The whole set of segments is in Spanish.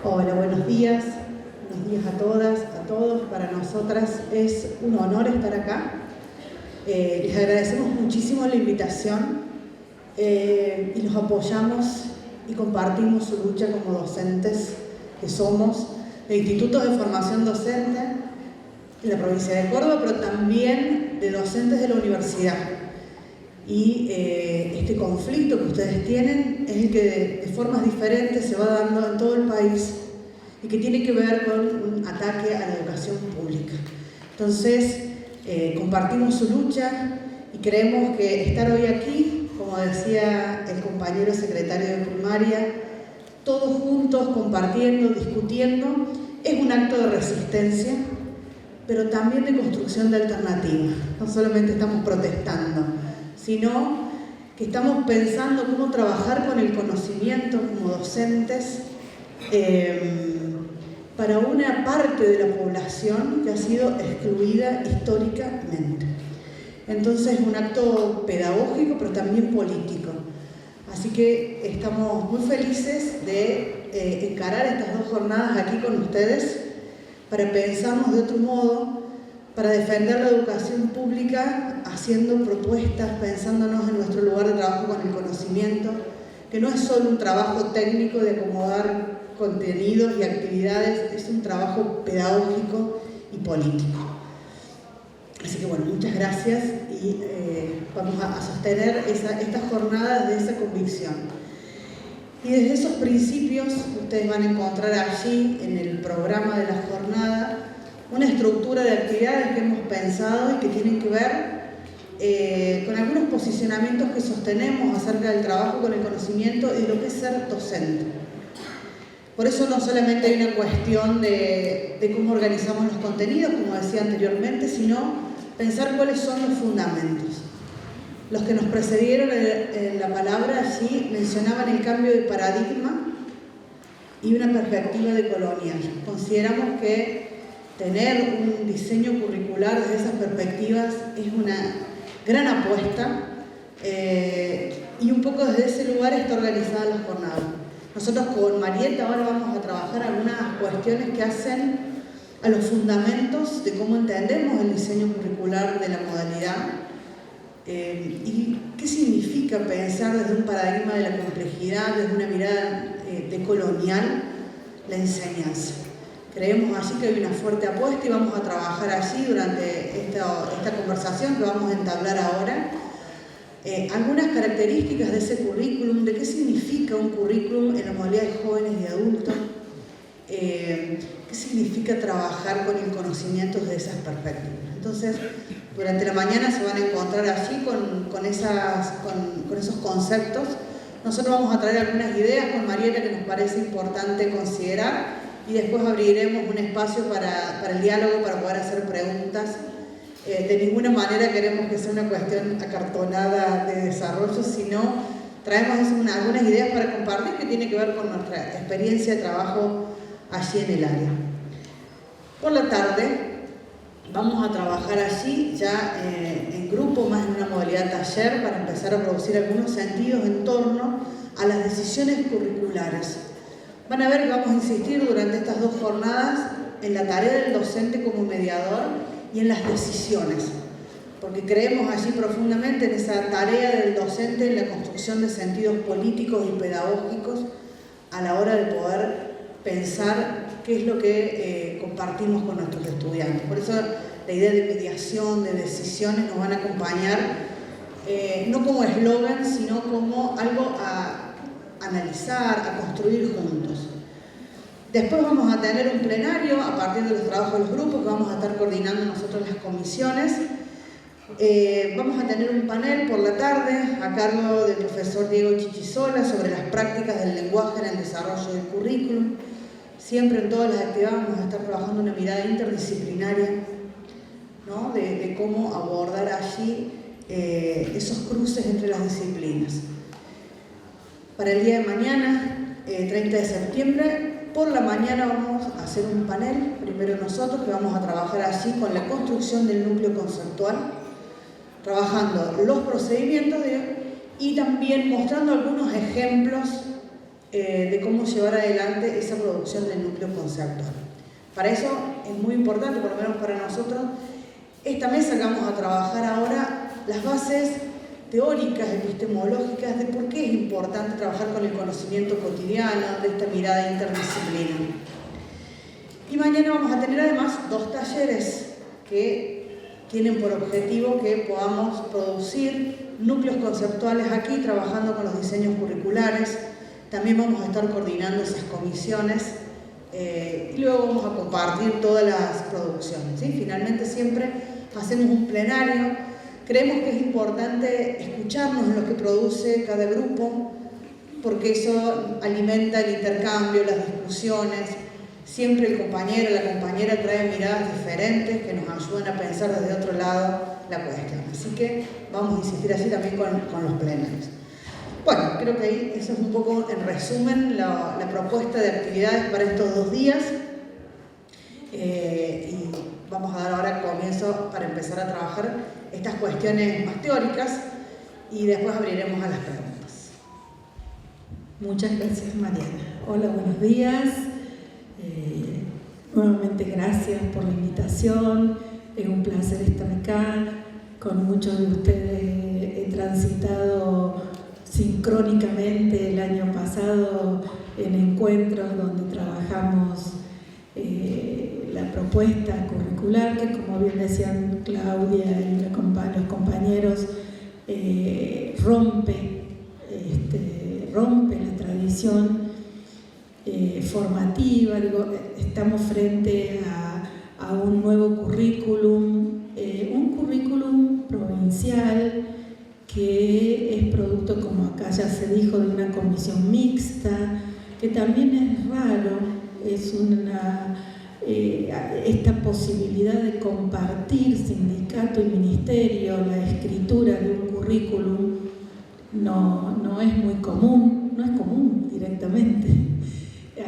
Hola, buenos días a todas, a todos. Para nosotras es un honor estar acá. Les agradecemos muchísimo la invitación y los apoyamos y compartimos su lucha como docentes que somos de institutos de formación docente en la provincia de Córdoba, pero también de docentes de la universidad. Y este conflicto que ustedes tienen es el que de formas diferentes se va dando en todo el país y que tiene que ver con un ataque a la educación pública. Entonces, compartimos su lucha y creemos que estar hoy aquí, como decía el compañero secretario de primaria, todos juntos compartiendo, discutiendo, es un acto de resistencia, pero también de construcción de alternativas. No solamente estamos protestando, sino que estamos pensando cómo trabajar con el conocimiento como docentes para una parte de la población que ha sido excluida históricamente. Entonces es un acto pedagógico, pero también político. Así que estamos muy felices de encarar estas dos jornadas aquí con ustedes para pensarnos de otro modo, para defender la educación pública, haciendo propuestas, pensándonos en nuestro lugar de trabajo con el conocimiento, que no es solo un trabajo técnico de acomodar contenidos y actividades, es un trabajo pedagógico y político. Así que bueno, muchas gracias y vamos a sostener estas jornadas de esa convicción. Y desde esos principios ustedes van a encontrar allí en el programa de la jornada una estructura de actividades que hemos pensado y que tienen que ver con algunos posicionamientos que sostenemos acerca del trabajo con el conocimiento y de lo que es ser docente. Por eso no solamente hay una cuestión de cómo organizamos los contenidos, como decía anteriormente, sino pensar cuáles son los fundamentos. Los que nos precedieron en la palabra allí mencionaban el cambio de paradigma y una perspectiva decolonial. Consideramos que tener un diseño curricular desde esas perspectivas es una gran apuesta y un poco desde ese lugar está organizada la jornada. Nosotros con Marieta ahora vamos a trabajar algunas cuestiones que hacen a los fundamentos de cómo entendemos el diseño curricular de la modalidad y qué significa pensar desde un paradigma de la complejidad, desde una mirada decolonial, la enseñanza. Creemos así que hay una fuerte apuesta y vamos a trabajar allí durante esta conversación que vamos a entablar ahora. Algunas características de ese currículum, de qué significa un currículum en la modalidad de jóvenes y adultos, qué significa trabajar con el conocimiento de esas perspectivas. Entonces, durante la mañana se van a encontrar allí con esos conceptos. Nosotros vamos a traer algunas ideas con Marieta que nos parece importante considerar y después abriremos un espacio para el diálogo, para poder hacer preguntas. De ninguna manera queremos que sea una cuestión acartonada de desarrollo, sino traemos algunas ideas para compartir que tiene que ver con nuestra experiencia de trabajo allí en el área. Por la tarde vamos a trabajar allí ya en grupo, más en una modalidad taller, para empezar a producir algunos sentidos en torno a las decisiones curriculares. Van a ver que vamos a insistir durante estas dos jornadas en la tarea del docente como mediador y en las decisiones, porque creemos allí profundamente en esa tarea del docente en la construcción de sentidos políticos y pedagógicos a la hora de poder pensar qué es lo que compartimos con nuestros estudiantes. Por eso la idea de mediación, de decisiones nos van a acompañar no como eslogan, sino como algo a analizar, a construir juntos. Después vamos a tener un plenario a partir de los trabajos de los grupos que vamos a estar coordinando nosotros las comisiones. Vamos a tener un panel por la tarde a cargo del profesor Diego Chichisola sobre las prácticas del lenguaje en el desarrollo del currículum. Siempre en todas las actividades vamos a estar trabajando una mirada interdisciplinaria, ¿no? de cómo abordar allí esos cruces entre las disciplinas. Para el día de mañana, 30 de septiembre, por la mañana vamos a hacer un panel, primero nosotros, que vamos a trabajar allí con la construcción del núcleo conceptual, trabajando los procedimientos y también mostrando algunos ejemplos de cómo llevar adelante esa producción del núcleo conceptual. Para eso es muy importante, por lo menos para nosotros, esta mesa que vamos a trabajar ahora, las bases teóricas, epistemológicas de por qué es importante trabajar con el conocimiento cotidiano, de esta mirada interdisciplinar. Y mañana vamos a tener además 2 talleres que tienen por objetivo que podamos producir núcleos conceptuales aquí, trabajando con los diseños curriculares. También vamos a estar coordinando esas comisiones y luego vamos a compartir todas las producciones, ¿sí? Finalmente siempre hacemos un plenario. Creemos que es importante escucharnos en lo que produce cada grupo, porque eso alimenta el intercambio, las discusiones. Siempre el compañero, la compañera trae miradas diferentes que nos ayudan a pensar desde otro lado la cuestión. Así que vamos a insistir así también con los plenarios. Bueno, creo que ahí eso es un poco en resumen la propuesta de actividades para estos 2 días. Y vamos a dar ahora comienzo para empezar a trabajar estas cuestiones más teóricas y después abriremos a las preguntas. Muchas gracias, Mariana. Hola, buenos días. Nuevamente gracias por la invitación. Es un placer estar acá. Con muchos de ustedes he transitado sincrónicamente el año pasado en encuentros donde trabajamos la propuesta curricular, que como bien decían Claudia y los compañeros, rompe la tradición formativa. Estamos frente a un nuevo currículum, un currículum provincial que es producto, como acá ya se dijo, de una comisión mixta, que también es raro, es esta posibilidad de compartir sindicato y ministerio la escritura de un currículum no es muy común, no es común directamente.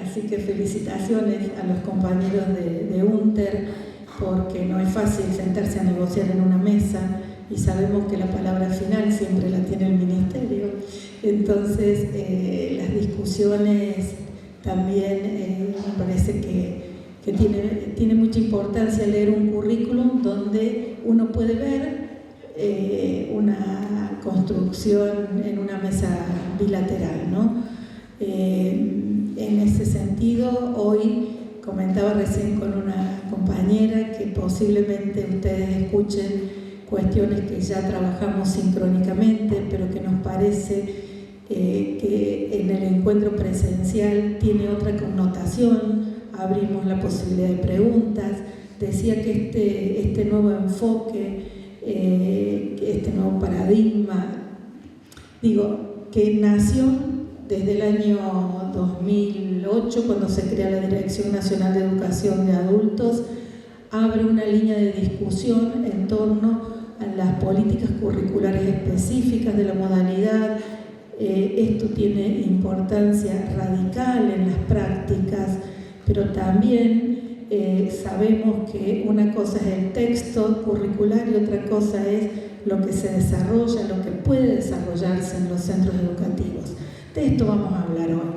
Así que felicitaciones a los compañeros de UNTER, porque no es fácil sentarse a negociar en una mesa y sabemos que la palabra final siempre la tiene el ministerio. Entonces, las discusiones también me parece que tiene mucha importancia leer un currículum donde uno puede ver una construcción en una mesa bilateral, ¿no? En ese sentido, hoy comentaba recién con una compañera que posiblemente ustedes escuchen cuestiones que ya trabajamos sincrónicamente, pero que nos parece que en el encuentro presencial tiene otra connotación. Abrimos la posibilidad de preguntas. Decía que este nuevo enfoque, este nuevo paradigma, que nació desde el año 2008, cuando se crea la Dirección Nacional de Educación de Adultos, abre una línea de discusión en torno a las políticas curriculares específicas de la modalidad. Esto tiene importancia radical en las prácticas, pero también sabemos que una cosa es el texto curricular y otra cosa es lo que se desarrolla, lo que puede desarrollarse en los centros educativos. De esto vamos a hablar hoy.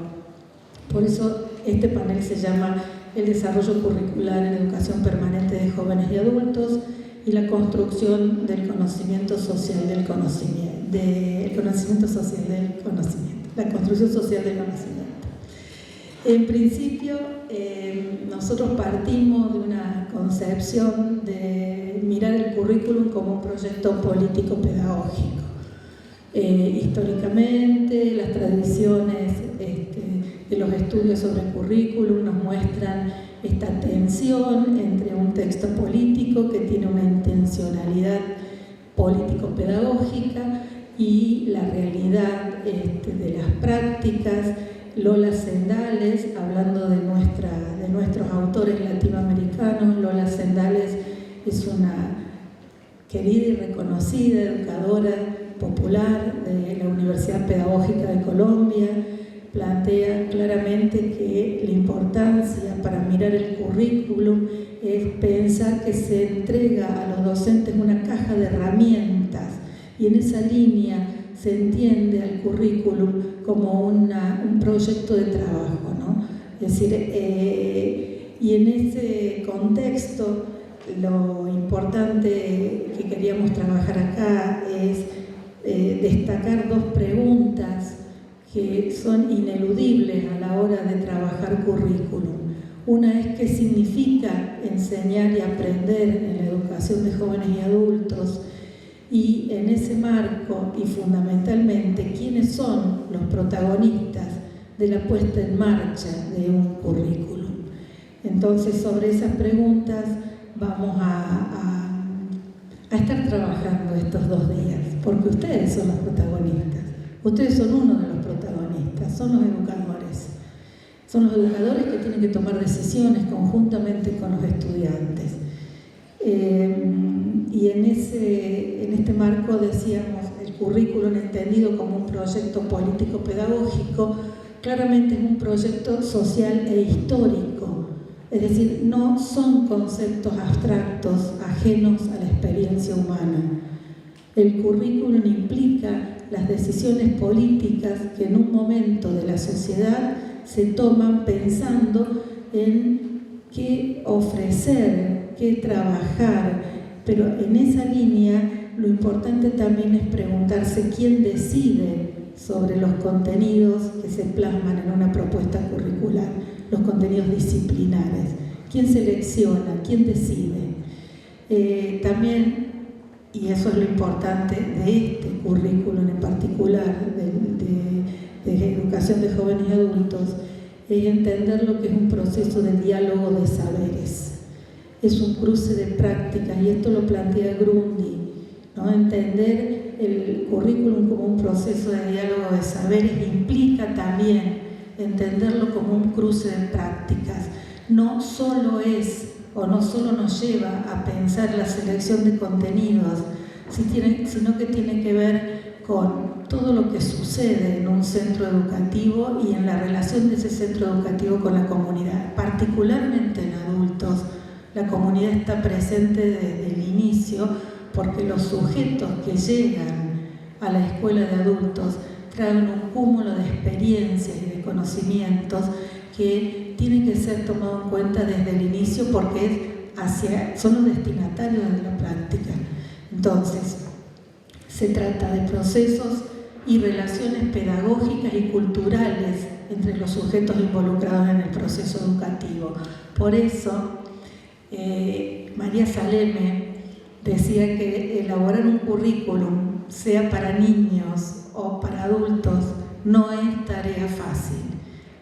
Por eso este panel se llama El desarrollo curricular en educación permanente de jóvenes y adultos y la construcción del conocimiento social del conocimiento, la construcción social del conocimiento. En principio, nosotros partimos de una concepción de mirar el currículum como un proyecto político-pedagógico. Históricamente, las tradiciones de los estudios sobre el currículum nos muestran esta tensión entre un texto político que tiene una intencionalidad político-pedagógica y la realidad de las prácticas. Lola Sendales, hablando de nuestros autores latinoamericanos, Lola Sendales es una querida y reconocida educadora popular de la Universidad Pedagógica de Colombia. Plantea claramente que la importancia para mirar el currículum es pensar que se entrega a los docentes una caja de herramientas, y en esa línea se entiende al currículum como un proyecto de trabajo, ¿no? Es decir, y en ese contexto lo importante que queríamos trabajar acá es destacar dos preguntas que son ineludibles a la hora de trabajar currículum. Una es qué significa enseñar y aprender en la educación de jóvenes y adultos, y en ese marco y fundamentalmente quiénes son los protagonistas de la puesta en marcha de un currículum. Entonces, sobre esas preguntas vamos a estar trabajando estos 2 días, porque ustedes son los protagonistas, ustedes son uno de los protagonistas, son los educadores. Son los educadores que tienen que tomar decisiones conjuntamente con los estudiantes. Y en este marco decíamos, el currículum entendido como un proyecto político-pedagógico, claramente es un proyecto social e histórico. Es decir, no son conceptos abstractos ajenos a la experiencia humana. El currículum implica las decisiones políticas que en un momento de la sociedad se toman pensando en qué ofrecer, qué trabajar, pero en esa línea lo importante también es preguntarse quién decide sobre los contenidos que se plasman en una propuesta curricular, los contenidos disciplinares, quién selecciona, quién decide. También, y eso es lo importante de este currículum en particular, de educación de jóvenes y adultos, es entender lo que es un proceso de diálogo de saberes. Es un cruce de prácticas, y esto lo plantea Grundy, ¿no? Entender el currículum como un proceso de diálogo de saberes implica también entenderlo como un cruce de prácticas. No solo nos lleva a pensar la selección de contenidos, sino que tiene que ver con todo lo que sucede en un centro educativo y en la relación de ese centro educativo con la comunidad, particularmente en adultos. La comunidad está presente desde el inicio porque los sujetos que llegan a la escuela de adultos traen un cúmulo de experiencias y de conocimientos que tienen que ser tomados en cuenta desde el inicio porque son los destinatarios de la práctica. Entonces, se trata de procesos y relaciones pedagógicas y culturales entre los sujetos involucrados en el proceso educativo. Por eso, María Saleme decía que elaborar un currículum, sea para niños o para adultos, no es tarea fácil,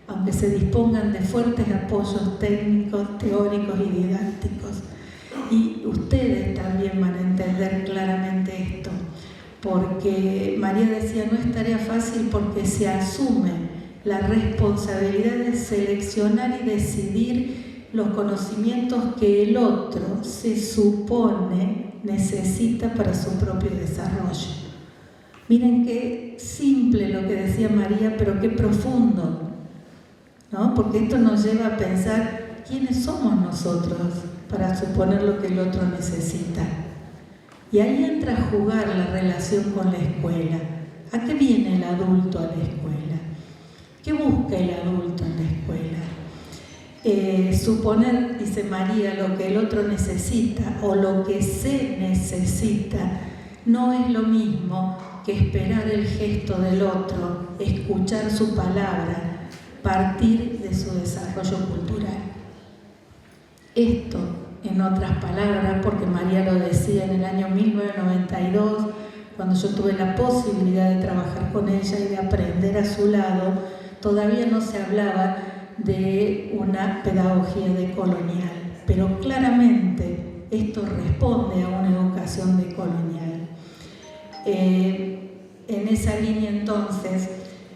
aunque se dispongan de fuertes apoyos técnicos, teóricos y didácticos. Y ustedes también van a entender claramente esto, porque María decía, no es tarea fácil porque se asume la responsabilidad de seleccionar y decidir los conocimientos que el otro se supone necesita para su propio desarrollo. Miren qué simple lo que decía María, pero qué profundo, ¿no? Porque esto nos lleva a pensar quiénes somos nosotros para suponer lo que el otro necesita. Y ahí entra a jugar la relación con la escuela. ¿A qué viene el adulto a la escuela? ¿Qué busca el adulto en la escuela? Suponer, dice María, lo que el otro necesita o lo que se necesita no es lo mismo que esperar el gesto del otro, escuchar su palabra, partir de su desarrollo cultural. Esto, en otras palabras, porque María lo decía en el año 1992, cuando yo tuve la posibilidad de trabajar con ella y de aprender a su lado, todavía no se hablaba de una pedagogía decolonial, pero claramente esto responde a una educación decolonial. En esa línea, entonces,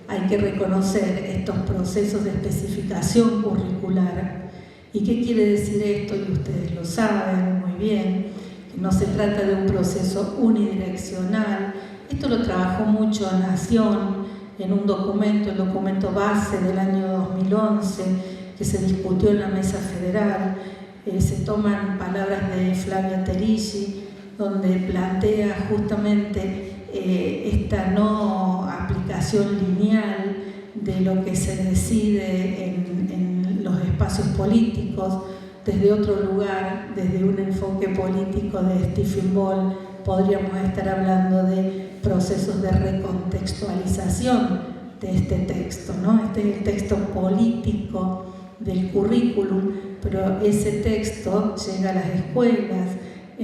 hay que reconocer estos procesos de especificación curricular. ¿Y qué quiere decir esto? Y ustedes lo saben muy bien, que no se trata de un proceso unidireccional. Esto lo trabajó mucho Nación en un documento, el documento base del año 2011, que se discutió en la Mesa Federal. Se toman palabras de Flavia Terigi, donde plantea justamente esta no aplicación lineal de lo que se decide en los espacios políticos desde otro lugar, desde un enfoque político de Stephen Ball. Podríamos estar hablando de procesos de recontextualización de este texto, ¿no? Este es el texto político del currículum, pero ese texto llega a las escuelas, a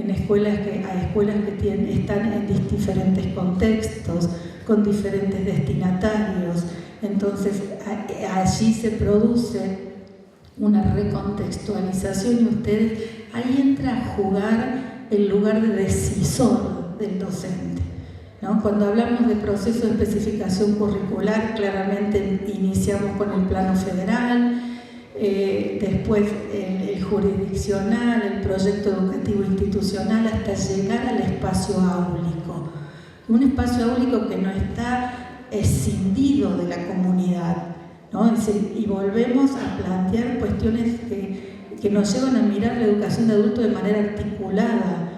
escuelas que están en diferentes contextos, con diferentes destinatarios. Entonces allí se produce una recontextualización y ustedes, ahí entra a jugar el lugar de decisor del docente, ¿no? Cuando hablamos de proceso de especificación curricular, claramente iniciamos con el plano federal, después el jurisdiccional, el proyecto educativo institucional, hasta llegar al espacio áulico. Un espacio áulico que no está escindido de la comunidad, ¿no? Y volvemos a plantear cuestiones que nos llevan a mirar la educación de adultos de manera articulada,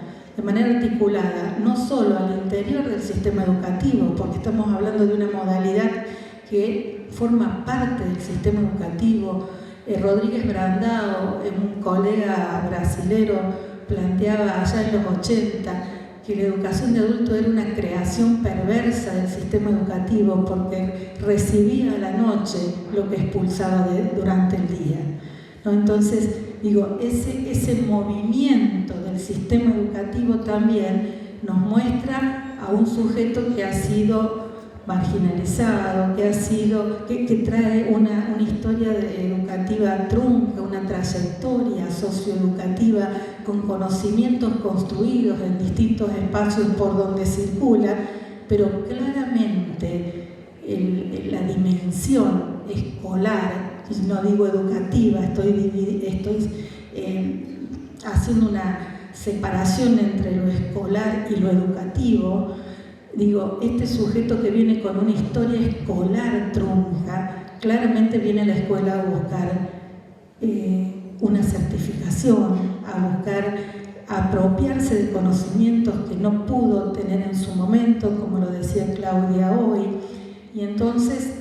no solo al interior del sistema educativo, porque estamos hablando de una modalidad que forma parte del sistema educativo. Rodríguez Brandao, un colega brasilero, planteaba allá en los 80 que la educación de adultos era una creación perversa del sistema educativo porque recibía a la noche lo que expulsaba durante el día, ¿no? Entonces, digo, ese movimiento del sistema educativo también nos muestra a un sujeto que ha sido marginalizado, que trae una historia educativa trunca, una trayectoria socioeducativa con conocimientos construidos en distintos espacios por donde circula, pero claramente la dimensión escolar, y no digo educativa, estoy haciendo una separación entre lo escolar y lo educativo. Digo, este sujeto que viene con una historia escolar trunca, claramente viene a la escuela a buscar una certificación, a buscar apropiarse de conocimientos que no pudo tener en su momento, como lo decía Claudia hoy. Y entonces,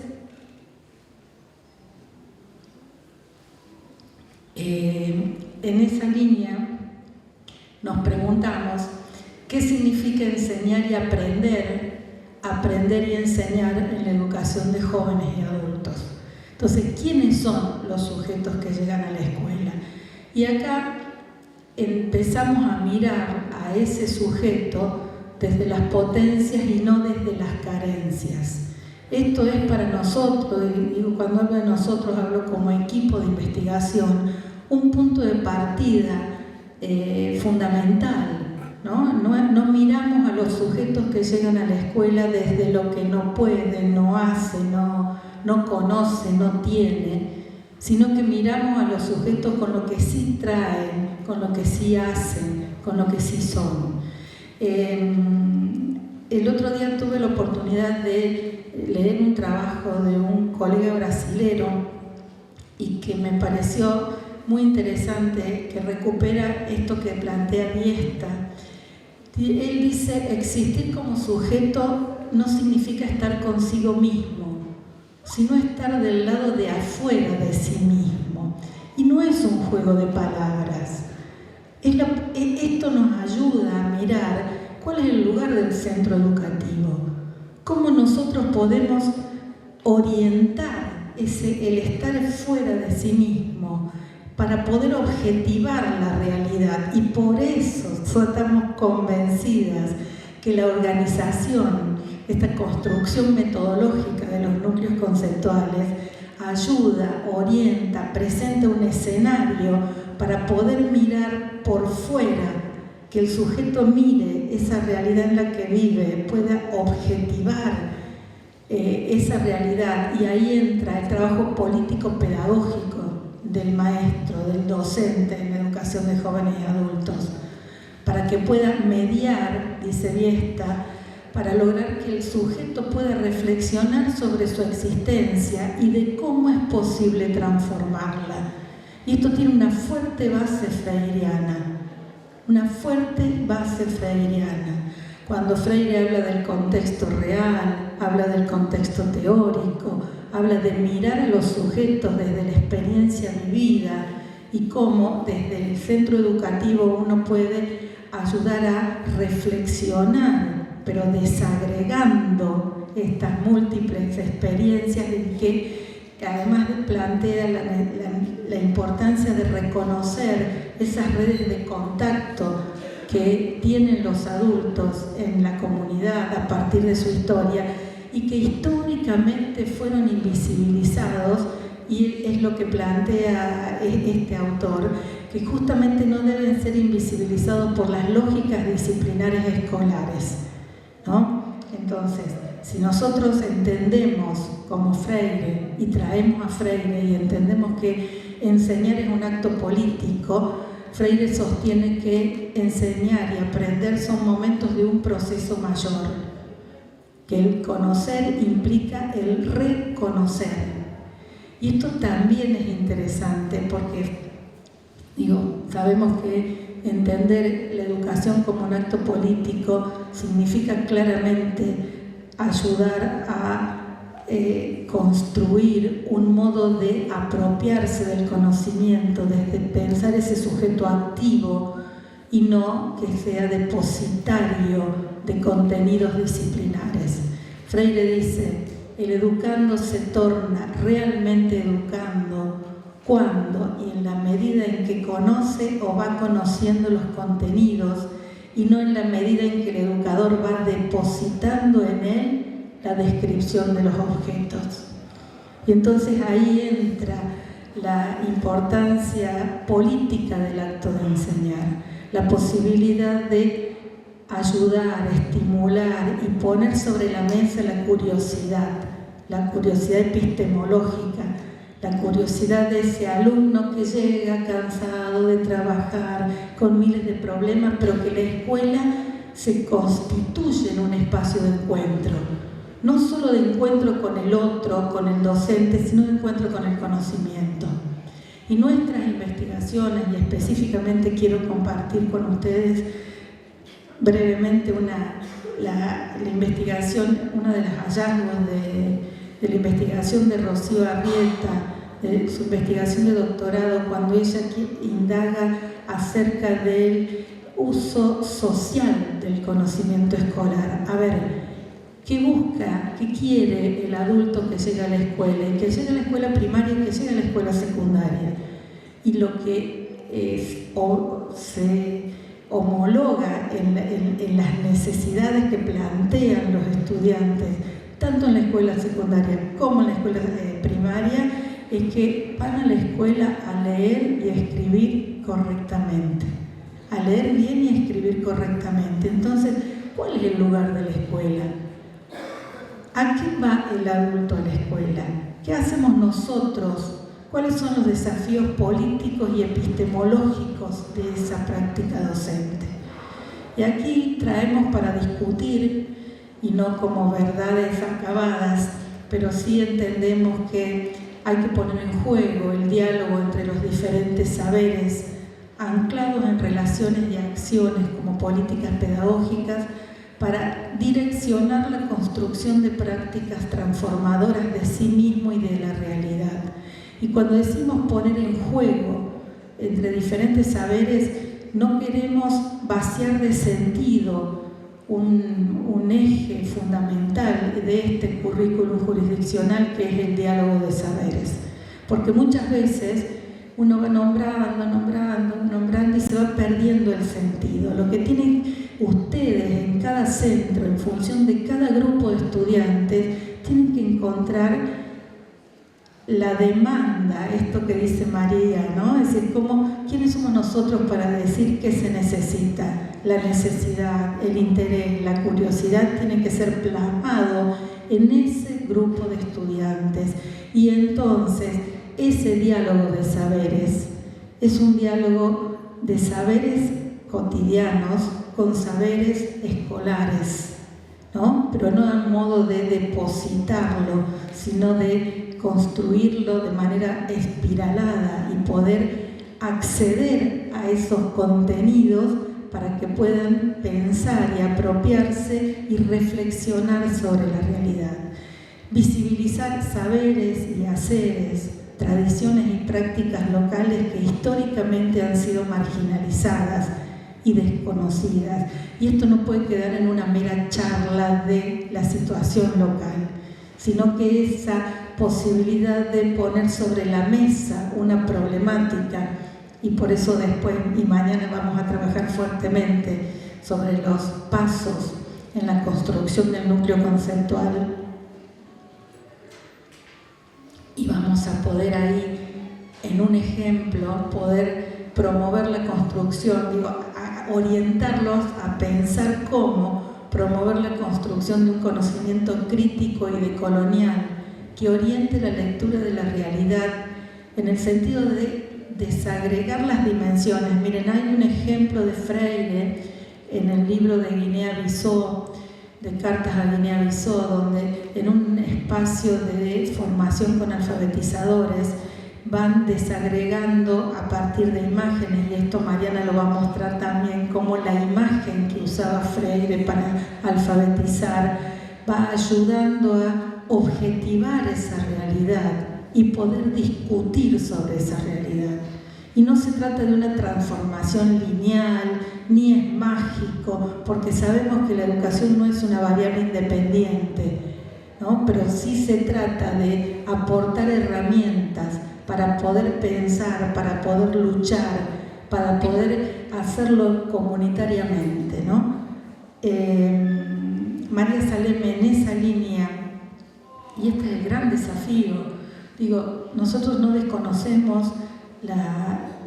en esa línea nos preguntamos ¿qué significa enseñar y aprender y enseñar en la educación de jóvenes y adultos? Entonces, ¿quiénes son los sujetos que llegan a la escuela? Y acá empezamos a mirar a ese sujeto desde las potencias y no desde las carencias. Esto es para nosotros, y cuando hablo de nosotros hablo como equipo de investigación, un punto de partida fundamental. No miramos a los sujetos que llegan a la escuela desde lo que no puede, no hace, no conoce, no tiene, sino que miramos a los sujetos con lo que sí traen, con lo que sí hacen, con lo que sí son. El otro día tuve la oportunidad de leer un trabajo de un colega brasilero y que me pareció muy interesante, que recupera esto que plantea Viesta. Él dice, existir como sujeto no significa estar consigo mismo, sino estar del lado de afuera de sí mismo. Y no es un juego de palabras. Esto nos ayuda a mirar cuál es el lugar del centro educativo, cómo nosotros podemos orientar el estar fuera de sí mismo para poder objetivar la realidad. Y por eso estamos convencidas que la organización, esta construcción metodológica de los núcleos conceptuales, ayuda, orienta, presenta un escenario para poder mirar por fuera, que el sujeto mire esa realidad en la que vive, pueda objetivar esa realidad, y ahí entra el trabajo político-pedagógico del maestro, del docente en la educación de jóvenes y adultos, para que pueda mediar, dice Viesta, para lograr que el sujeto pueda reflexionar sobre su existencia y de cómo es posible transformarla. Y esto tiene una fuerte base freiriana, Cuando Freire habla del contexto real, habla del contexto teórico, habla de mirar a los sujetos desde la experiencia vivida y cómo desde el centro educativo uno puede ayudar a reflexionar, pero desagregando estas múltiples experiencias que además plantea la importancia de reconocer esas redes de contacto que tienen los adultos en la comunidad a partir de su historia y que históricamente fueron invisibilizados, y es lo que plantea este autor, que justamente no deben ser invisibilizados por las lógicas disciplinares escolares, ¿no? Entonces, si nosotros entendemos como Freire y traemos a Freire y entendemos que enseñar es un acto político, Freire sostiene que enseñar y aprender son momentos de un proceso mayor, que el conocer implica el reconocer. Y esto también es interesante porque, sabemos que entender la educación como un acto político significa claramente ayudar a construir un modo de apropiarse del conocimiento, desde pensar ese sujeto activo y no que sea depositario de contenidos disciplinares. Freire dice: el educando se torna realmente educando cuando y en la medida en que conoce o va conociendo los contenidos, y no en la medida en que el educador va depositando en él la descripción de los objetos. Y entonces ahí entra la importancia política del acto de enseñar, la posibilidad de ayudar, estimular y poner sobre la mesa la curiosidad epistemológica, la curiosidad de ese alumno que llega cansado de trabajar con miles de problemas, pero que la escuela se constituye en un espacio de encuentro, no solo de encuentro con el otro, con el docente, sino de encuentro con el conocimiento. Y nuestras investigaciones, y específicamente quiero compartir con ustedes brevemente la investigación, uno de los hallazgos de la investigación de Rocío Arrieta, de su investigación de doctorado, cuando ella indaga acerca del uso social del conocimiento escolar. A ver, ¿qué busca, qué quiere el adulto que llega a la escuela? Y que llega a la escuela primaria y que llega a la escuela secundaria. Y lo que se homologa en las necesidades que plantean los estudiantes, tanto en la escuela secundaria como en la escuela primaria, es que van a la escuela a leer y a escribir correctamente, a leer bien y a escribir correctamente. Entonces, ¿cuál es el lugar de la escuela? ¿A qué va el adulto a la escuela? ¿Qué hacemos nosotros? ¿Cuáles son los desafíos políticos y epistemológicos de esa práctica docente? Y aquí traemos para discutir, y no como verdades acabadas, pero sí entendemos que hay que poner en juego el diálogo entre los diferentes saberes, anclados en relaciones y acciones como políticas pedagógicas, para direccionar la construcción de prácticas transformadoras de sí mismo y de la realidad. Y cuando decimos poner en juego entre diferentes saberes, no queremos vaciar de sentido un eje fundamental de este currículum jurisdiccional, que es el diálogo de saberes. Porque muchas veces uno va nombrando y se va perdiendo el sentido. Lo que tienen ustedes en cada centro, en función de cada grupo de estudiantes, tienen que encontrar la demanda, esto que dice María, ¿no? Es decir, ¿quiénes somos nosotros para decir qué se necesita? La necesidad, el interés, la curiosidad tienen que ser plasmado en ese grupo de estudiantes. Y entonces, ese diálogo de saberes es un diálogo de saberes cotidianos con saberes escolares, ¿no? Pero no a modo de depositarlo, sino de construirlo de manera espiralada y poder acceder a esos contenidos para que puedan pensar y apropiarse y reflexionar sobre la realidad. Visibilizar saberes y haceres, tradiciones y prácticas locales que históricamente han sido marginalizadas y desconocidas. Y esto no puede quedar en una mera charla de la situación local, sino que esa posibilidad de poner sobre la mesa una problemática, y por eso después y mañana vamos a trabajar fuertemente sobre los pasos en la construcción del núcleo conceptual, y vamos a poder ahí, en un ejemplo, poder promover la construcción, a orientarlos a pensar cómo promover la construcción de un conocimiento crítico y decolonial que oriente la lectura de la realidad en el sentido de desagregar las dimensiones. Miren, hay un ejemplo de Freire en el libro de Guinea-Bissau, de Cartas a Guinea-Bissau, donde en un espacio de formación con alfabetizadores van desagregando a partir de imágenes, y esto Mariana lo va a mostrar también, cómo la imagen que usaba Freire para alfabetizar va ayudando a objetivar esa realidad y poder discutir sobre esa realidad. Y no se trata de una transformación lineal, ni es mágico, porque sabemos que la educación no es una variable independiente, ¿no? Pero sí se trata de aportar herramientas para poder pensar, para poder luchar, para poder hacerlo comunitariamente, ¿no? María Saleme en esa línea, y este es el gran desafío, digo, nosotros no desconocemos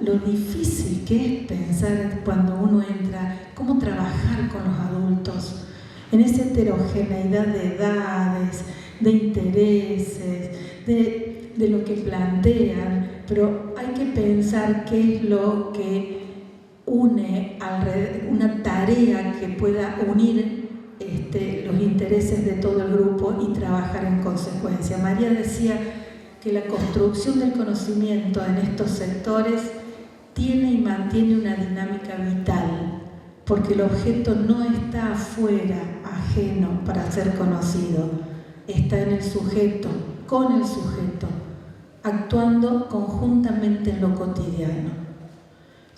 lo difícil que es pensar cuando uno entra, cómo trabajar con los adultos, en esa heterogeneidad de edades, de intereses, de lo que plantean, pero hay que pensar qué es lo que une una tarea que pueda unir los intereses de todo el grupo y trabajar en consecuencia. María decía que la construcción del conocimiento en estos sectores tiene y mantiene una dinámica vital, porque el objeto no está afuera, ajeno para ser conocido, está en el sujeto, con el sujeto, actuando conjuntamente en lo cotidiano.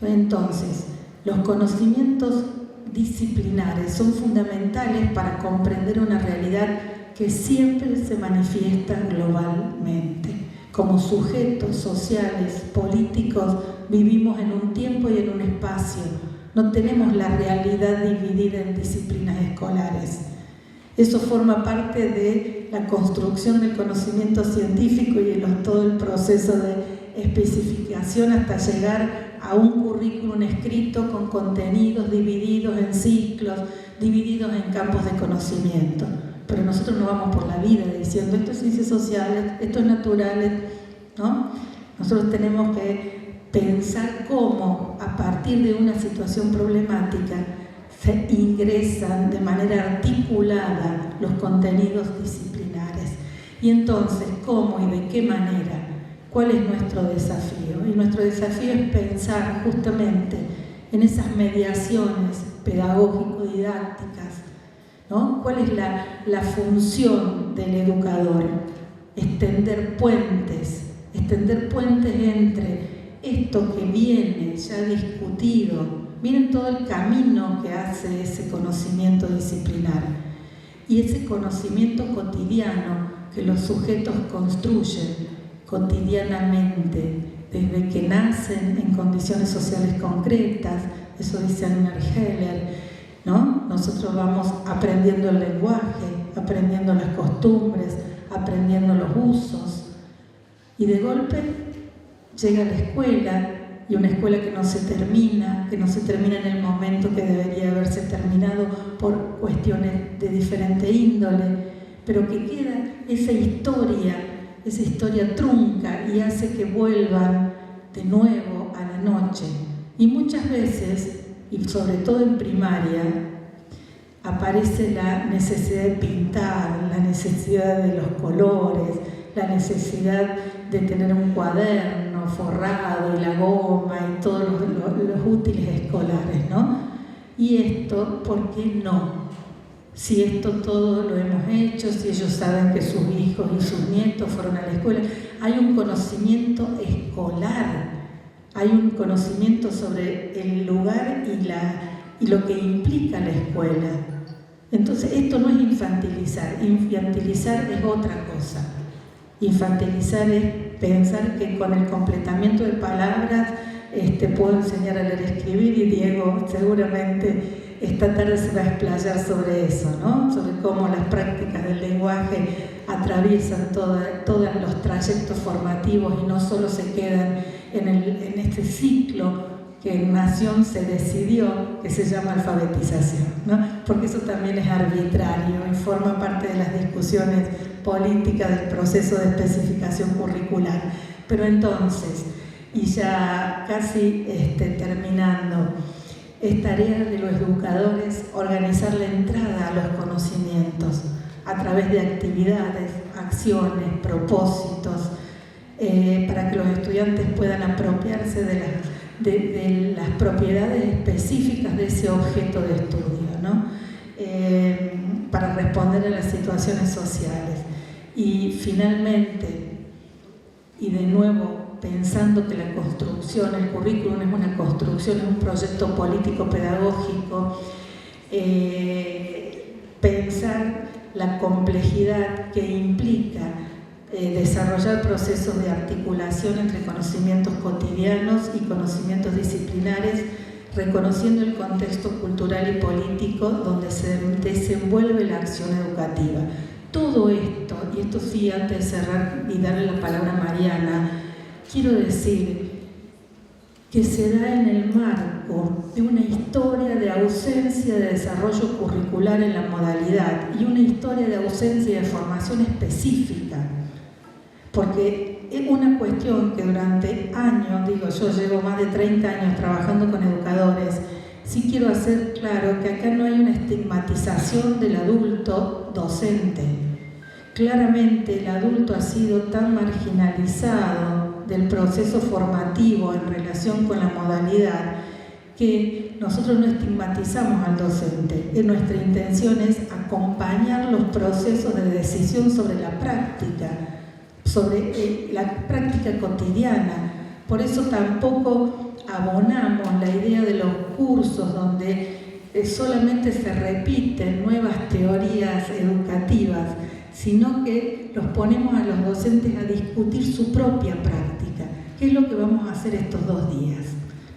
Entonces, los conocimientos disciplinares son fundamentales para comprender una realidad que siempre se manifiesta globalmente. Como sujetos sociales, políticos, vivimos en un tiempo y en un espacio. No tenemos la realidad dividida en disciplinas escolares. Eso forma parte de la construcción del conocimiento científico y todo el proceso de especificación hasta llegar a un currículum escrito con contenidos divididos en ciclos, divididos en campos de conocimiento. Pero nosotros no vamos por la vida diciendo esto es ciencias sociales, esto es naturales, ¿no? Nosotros tenemos que pensar cómo, a partir de una situación problemática, se ingresan de manera articulada los contenidos disciplinares. Y entonces, ¿cómo y de qué manera? ¿Cuál es nuestro desafío? Y nuestro desafío es pensar justamente en esas mediaciones pedagógico-didácticas, ¿no? ¿Cuál es la función del educador? Extender puentes entre esto que viene ya discutido. Miren todo el camino que hace ese conocimiento disciplinar y ese conocimiento cotidiano que los sujetos construyen cotidianamente, desde que nacen en condiciones sociales concretas. Eso dice Agner Heller, ¿no? Nosotros vamos aprendiendo el lenguaje, aprendiendo las costumbres, aprendiendo los usos, y de golpe llega la escuela, y una escuela que no se termina en el momento que debería haberse terminado por cuestiones de diferente índole, pero que queda esa historia trunca y hace que vuelvan de nuevo a la noche. Y muchas veces, y sobre todo en primaria, aparece la necesidad de pintar, la necesidad de los colores, la necesidad de tener un cuaderno forrado y la goma y todos los útiles escolares, ¿no? ¿y esto por qué no? Si esto todo lo hemos hecho, si ellos saben que sus hijos y sus nietos fueron a la escuela, hay un conocimiento escolar, hay un conocimiento sobre el lugar y lo que implica la escuela. Entonces, esto no es infantilizar es otra cosa. Infantilizar es pensar que con el completamiento de palabras puedo enseñar a leer y escribir, y Diego seguramente esta tarde se va a explayar sobre eso, ¿no? Sobre cómo las prácticas del lenguaje atraviesan todos los trayectos formativos y no solo se quedan en este ciclo que en Nación se decidió, que se llama alfabetización, ¿no? Porque eso también es arbitrario y forma parte de las discusiones políticas del proceso de especificación curricular. Pero entonces, y ya casi terminando, es tarea de los educadores organizar la entrada a los conocimientos a través de actividades, acciones, propósitos, para que los estudiantes puedan apropiarse de las propiedades específicas de ese objeto de estudio, ¿no? Para responder a las situaciones sociales. Y finalmente, y de nuevo, pensando que la construcción, el currículum es una construcción, es un proyecto político-pedagógico, pensar la complejidad que implica desarrollar procesos de articulación entre conocimientos cotidianos y conocimientos disciplinares, reconociendo el contexto cultural y político donde se desenvuelve la acción educativa. Todo esto, y esto sí, antes de cerrar y darle la palabra a Mariana, quiero decir que se da en el marco de una historia de ausencia de desarrollo curricular en la modalidad y una historia de ausencia de formación específica. Porque es una cuestión que durante años, yo llevo más de 30 años trabajando con educadores, sí quiero hacer claro que acá no hay una estigmatización del adulto docente. Claramente el adulto ha sido tan marginalizado del proceso formativo en relación con la modalidad que nosotros no estigmatizamos al docente. Nuestra intención es acompañar los procesos de decisión sobre la práctica, sobre la práctica cotidiana. Por eso tampoco abonamos la idea de los cursos donde solamente se repiten nuevas teorías educativas, sino que los ponemos a los docentes a discutir su propia práctica. ¿Qué es lo que vamos a hacer estos 2 días?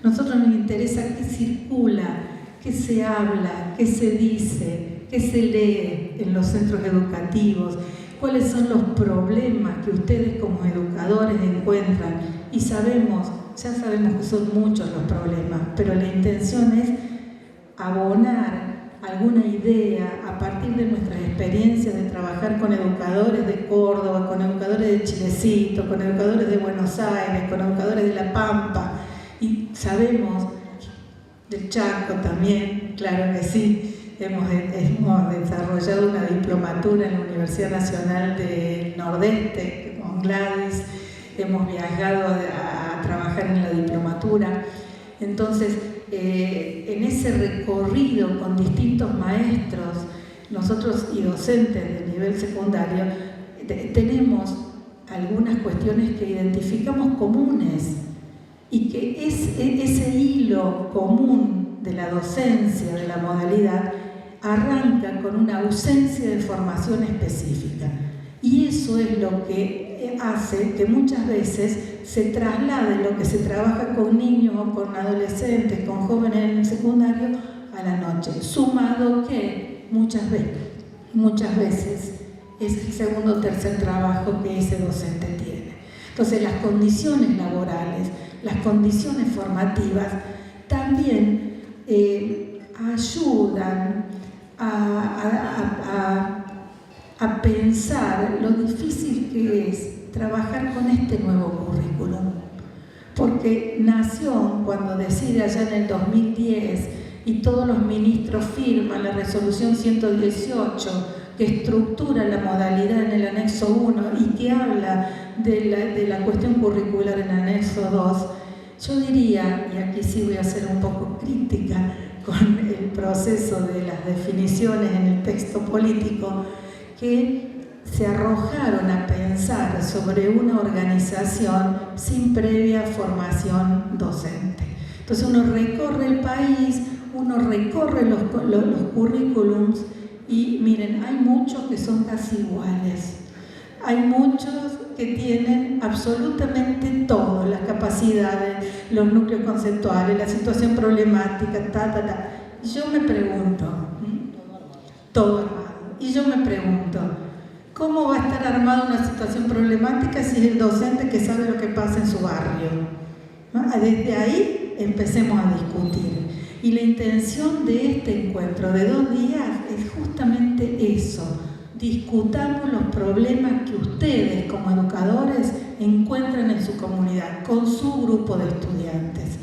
Nosotros nos interesa qué circula, qué se habla, qué se dice, qué se lee en los centros educativos, cuáles son los problemas que ustedes como educadores encuentran. Y ya sabemos que son muchos los problemas, pero la intención es abonar alguna idea a partir de nuestras experiencias de trabajar con educadores de Córdoba, con educadores de Chilecito, con educadores de Buenos Aires, con educadores de La Pampa, y sabemos del Chaco también, claro que sí, hemos desarrollado una diplomatura en la Universidad Nacional del Nordeste con Gladys, hemos viajado a trabajar en la diplomatura. Entonces, en ese recorrido con distintos maestros, nosotros y docentes de nivel secundario, tenemos algunas cuestiones que identificamos comunes y que ese hilo común de la docencia, de la modalidad, arranca con una ausencia de formación específica. Y eso es lo que hace que muchas veces se traslade lo que se trabaja con niños o con adolescentes, con jóvenes en el secundario, a la noche, sumado que muchas veces es el segundo o tercer trabajo que ese docente tiene. Entonces las condiciones laborales, las condiciones formativas también ayudan a pensar lo difícil que es trabajar con este nuevo currículum. Porque Nación, cuando decide allá en el 2010 y todos los ministros firman la resolución 118 que estructura la modalidad en el anexo 1 y que habla de la cuestión curricular en el anexo 2, Yo diría, y aquí sí voy a ser un poco crítica con el proceso de las definiciones en el texto político, que se arrojaron a pensar sobre una organización sin previa formación docente. Entonces uno recorre el país, uno recorre los currículums y miren, hay muchos que son casi iguales. Hay muchos que tienen absolutamente todo, las capacidades, los núcleos conceptuales, la situación problemática, Y yo me pregunto, todo armado, y yo me pregunto, ¿cómo va a estar armada una situación problemática si es el docente que sabe lo que pasa en su barrio? Desde ahí empecemos a discutir. Y la intención de este encuentro de 2 días es justamente eso. Discutamos los problemas que ustedes como educadores encuentran en su comunidad, con su grupo de estudiantes.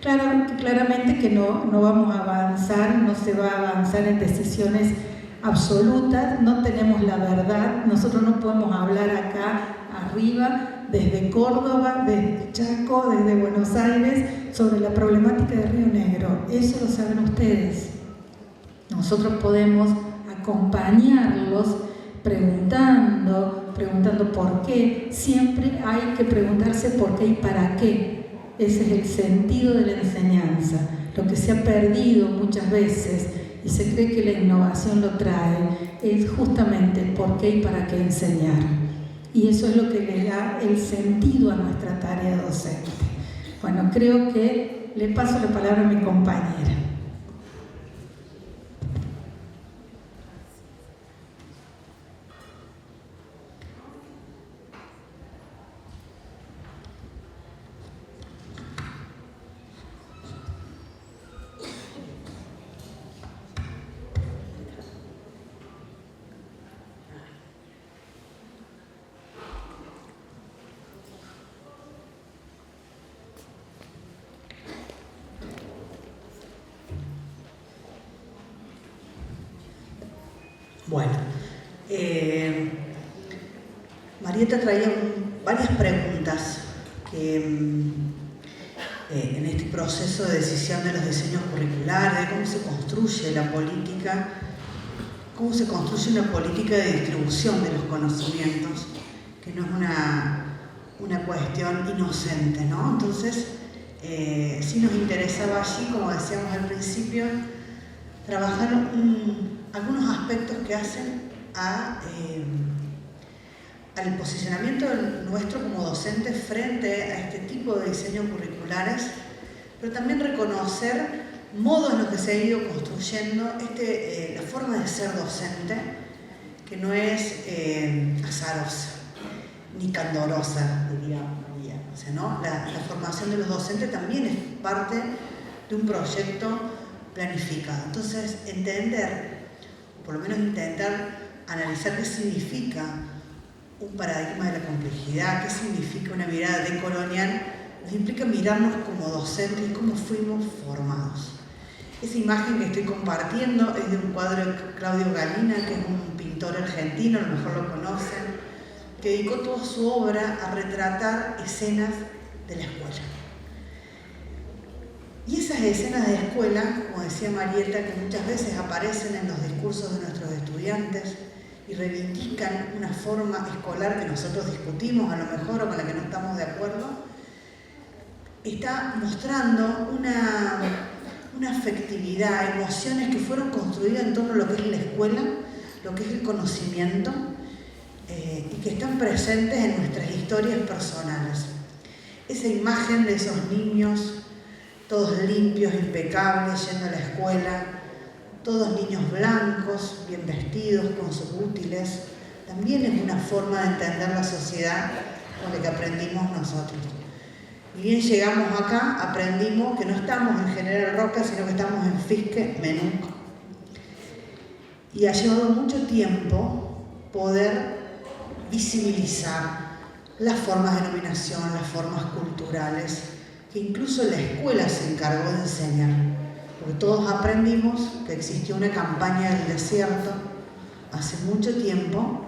Claramente que no vamos a avanzar, no se va a avanzar en decisiones absolutas, no tenemos la verdad, nosotros no podemos hablar acá arriba, desde Córdoba, desde Chaco, desde Buenos Aires, sobre la problemática de Río Negro. Eso lo saben ustedes. Nosotros podemos acompañarlos preguntando por qué. Siempre hay que preguntarse por qué y para qué. Ese es el sentido de la enseñanza. Lo que se ha perdido muchas veces y se cree que la innovación lo trae es justamente por qué y para qué enseñar. Y eso es lo que le da el sentido a nuestra tarea docente. Bueno, creo que le paso la palabra a mi compañera. Bueno, Marieta traía varias preguntas que en este proceso de decisión de los diseños curriculares, de cómo se construye la política, cómo se construye una política de distribución de los conocimientos, que no es una cuestión inocente, ¿no? Entonces, sí nos interesaba allí, como decíamos al principio, trabajar algunos aspectos que hacen al posicionamiento nuestro como docentes frente a este tipo de diseños curriculares, pero también reconocer modos en los que se ha ido construyendo la forma de ser docente, que no es azarosa ni candorosa, diría María. O sea, ¿no? La formación de los docentes también es parte de un proyecto planificado. Entonces, entender, por lo menos intentar analizar qué significa un paradigma de la complejidad, qué significa una mirada decolonial, nos implica mirarnos como docentes y cómo fuimos formados. Esa imagen que estoy compartiendo es de un cuadro de Claudio Galina, que es un pintor argentino, a lo mejor lo conocen, que dedicó toda su obra a retratar escenas de la escuela. Y esas escenas de escuela, como decía Marieta, que muchas veces aparecen en los discursos de nuestros estudiantes y reivindican una forma escolar que nosotros discutimos a lo mejor o con la que no estamos de acuerdo, está mostrando una afectividad, emociones que fueron construidas en torno a lo que es la escuela, lo que es el conocimiento, y que están presentes en nuestras historias personales. Esa imagen de esos niños, todos limpios, impecables, yendo a la escuela, todos niños blancos, bien vestidos, con sus útiles, también es una forma de entender la sociedad con la que aprendimos nosotros. Y bien llegamos acá, aprendimos que no estamos en General Roca, sino que estamos en Fisque Menuco. Y ha llevado mucho tiempo poder visibilizar las formas de dominación, las formas culturales, que incluso la escuela se encargó de enseñar. Porque todos aprendimos que existió una campaña del desierto hace mucho tiempo,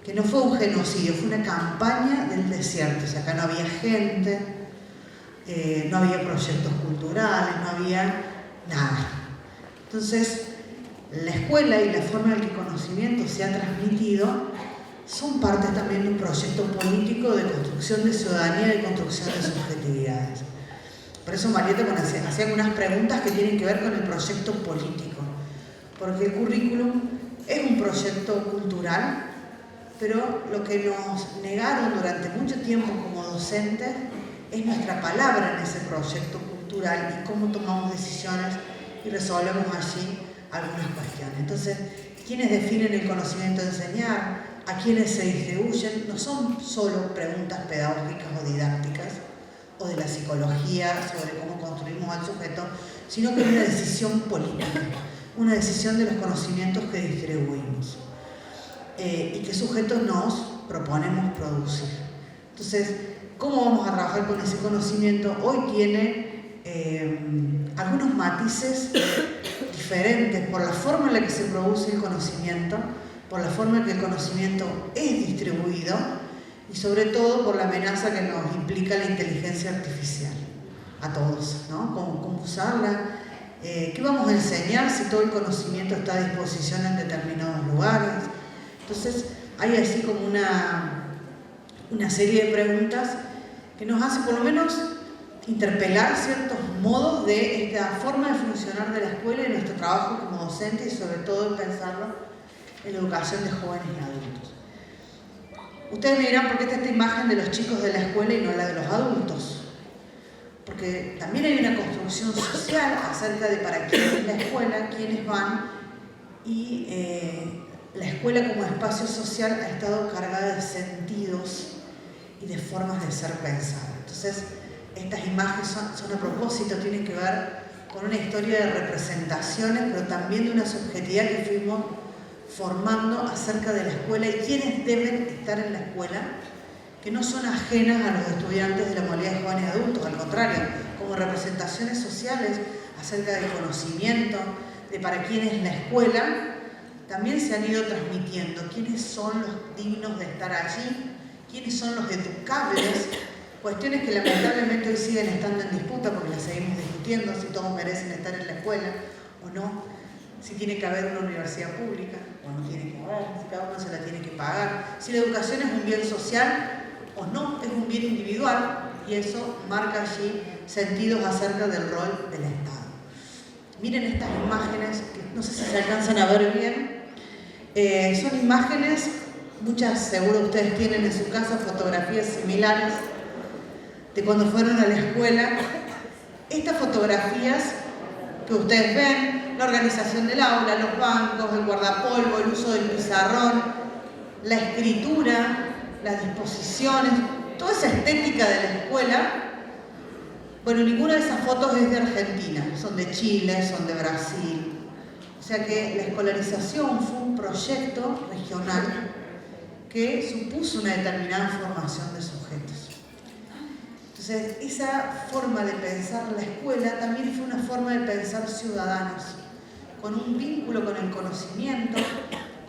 que no fue un genocidio, fue una campaña del desierto. O sea, acá no había gente, no había proyectos culturales, no había nada. Entonces, la escuela y la forma en que el conocimiento se ha transmitido son parte también de un proyecto político de construcción de ciudadanía y de construcción de subjetividades. Por eso Marieta hacía algunas preguntas que tienen que ver con el proyecto político, porque el currículum es un proyecto cultural, pero lo que nos negaron durante mucho tiempo como docentes es nuestra palabra en ese proyecto cultural y cómo tomamos decisiones y resolvemos allí algunas cuestiones. Entonces, quienes definen el conocimiento de enseñar, a quienes se distribuyen, no son solo preguntas pedagógicas o didácticas o de la psicología sobre cómo construimos al sujeto, sino que es una decisión política, una decisión de los conocimientos que distribuimos y qué sujetos nos proponemos producir. Entonces, ¿cómo vamos a trabajar con ese conocimiento? Hoy tiene algunos matices diferentes por la forma en la que se produce el conocimiento, por la forma en que el conocimiento es distribuido y sobre todo por la amenaza que nos implica la inteligencia artificial a todos, ¿no? ¿Cómo usarla? ¿Qué vamos a enseñar si todo el conocimiento está a disposición en determinados lugares? Entonces hay así como una serie de preguntas que nos hace por lo menos interpelar ciertos modos de esta forma de funcionar de la escuela y nuestro trabajo como docente y sobre todo en pensarlo en la educación de jóvenes y adultos. Ustedes me dirán por qué está esta imagen de los chicos de la escuela y no la de los adultos. Porque también hay una construcción social acerca de para quién es la escuela, quiénes van, y la escuela como espacio social ha estado cargada de sentidos y de formas de ser pensada. Entonces, estas imágenes son a propósito, tienen que ver con una historia de representaciones, pero también de una subjetividad que fuimos formando acerca de la escuela y quiénes deben estar en la escuela, que no son ajenas a los estudiantes de la modalidad de jóvenes y adultos, al contrario, como representaciones sociales acerca del conocimiento, de para quién es la escuela, también se han ido transmitiendo quiénes son los dignos de estar allí, quiénes son los educables, cuestiones que lamentablemente hoy siguen estando en disputa porque las seguimos discutiendo, si todos merecen estar en la escuela o no, si tiene que haber una universidad pública o no tiene que haber, si cada uno se la tiene que pagar, si la educación es un bien social o no, es un bien individual, y eso marca allí sentidos acerca del rol del Estado. Miren estas imágenes, que no sé si se alcanzan a ver bien, son imágenes, muchas seguro ustedes tienen en su casa fotografías similares de cuando fueron a la escuela. Estas fotografías que ustedes ven, la organización del aula, los bancos, el guardapolvo, el uso del pizarrón, la escritura, las disposiciones, toda esa estética de la escuela. Bueno, ninguna de esas fotos es de Argentina, son de Chile, son de Brasil. O sea que la escolarización fue un proyecto regional que supuso una determinada formación de sujetos. Entonces, esa forma de pensar la escuela también fue una forma de pensar ciudadanos, con un vínculo con el conocimiento,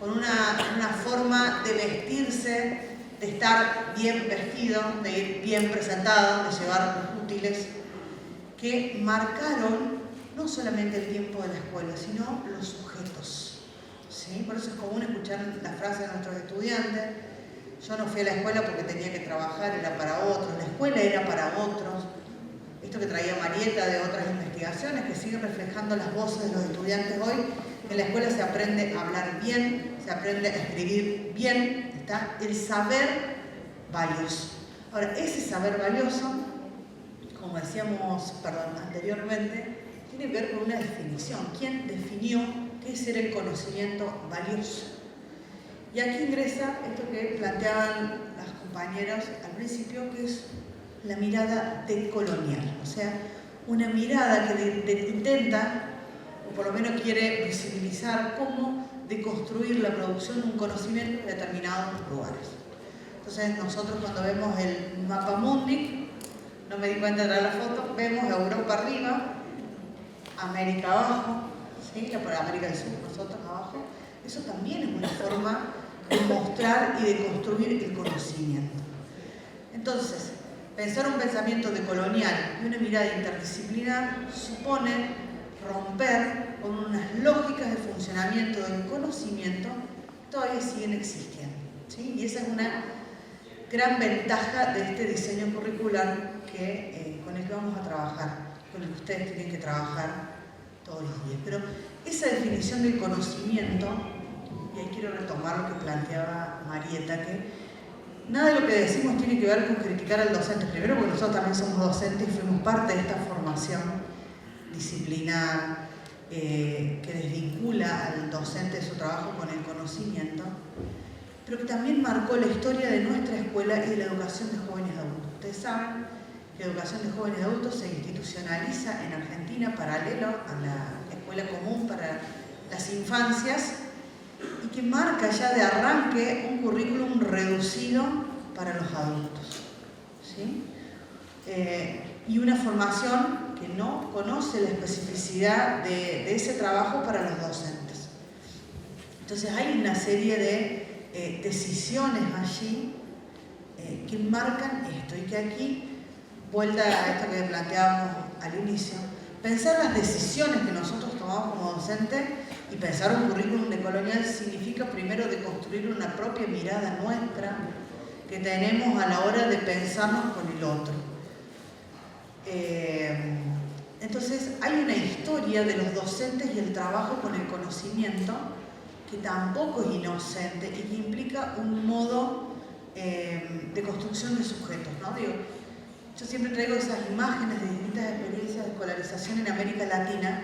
con una forma de vestirse, de estar bien vestido, de ir bien presentado, de llevar los útiles, que marcaron no solamente el tiempo de la escuela, sino los sujetos. ¿Sí? Por eso es común escuchar la frase de nuestros estudiantes: yo no fui a la escuela porque tenía que trabajar, era para otros, la escuela era para otros. Esto que traía Marieta de otras investigaciones que siguen reflejando las voces de los estudiantes hoy. En la escuela se aprende a hablar bien, se aprende a escribir bien, está el saber valioso. Ahora, ese saber valioso, como decíamos anteriormente, tiene que ver con una definición. ¿Quién definió qué es ser el conocimiento valioso? Y aquí ingresa esto que planteaban las compañeras al principio, que es la mirada decolonial, o sea, una mirada que intenta, o por lo menos quiere visibilizar cómo deconstruir la producción de un conocimiento en determinados lugares. Entonces nosotros cuando vemos el mapa mundi, no me di cuenta de traer la foto, vemos Europa arriba, América abajo, ¿sí? Por América del Sur, nosotros abajo. Eso también es una forma de mostrar y de construir el conocimiento. Entonces, Pensar un pensamiento decolonial y una mirada interdisciplinar supone romper con unas lógicas de funcionamiento del conocimiento que todavía siguen existiendo, ¿sí? Y esa es una gran ventaja de este diseño curricular con el que vamos a trabajar, con el que ustedes tienen que trabajar todos los días. Pero esa definición del conocimiento, y ahí quiero retomar lo que planteaba Marieta, que nada de lo que decimos tiene que ver con criticar al docente. Primero, porque nosotros también somos docentes y fuimos parte de esta formación disciplinar que desvincula al docente de su trabajo con el conocimiento, pero que también marcó la historia de nuestra escuela y de la educación de jóvenes adultos. Ustedes saben que la educación de jóvenes adultos se institucionaliza en Argentina paralelo a la escuela común para las infancias y que marca ya de arranque un currículum reducido para los adultos, ¿sí? Y una formación que no conoce la especificidad de ese trabajo para los docentes. Entonces hay una serie de decisiones allí que marcan esto, y que aquí, vuelta a esto que planteábamos al inicio, pensar las decisiones que nosotros tomamos como docentes y pensar un currículum decolonial significa primero deconstruir una propia mirada nuestra que tenemos a la hora de pensarnos con el otro. Entonces hay una historia de los docentes y el trabajo con el conocimiento que tampoco es inocente y que implica un modo de construcción de sujetos, ¿no? Digo, yo siempre traigo esas imágenes de distintas experiencias de escolarización en América Latina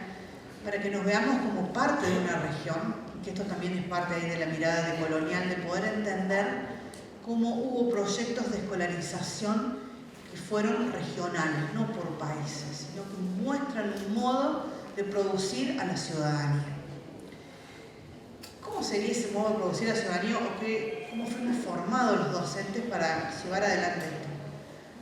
para que nos veamos como parte de una región, que esto también es parte ahí de la mirada decolonial, de poder entender cómo hubo proyectos de escolarización que fueron regionales, no por países, sino que muestran un modo de producir a la ciudadanía. ¿Cómo sería ese modo de producir a la ciudadanía o cómo fuimos formados los docentes para llevar adelante esto?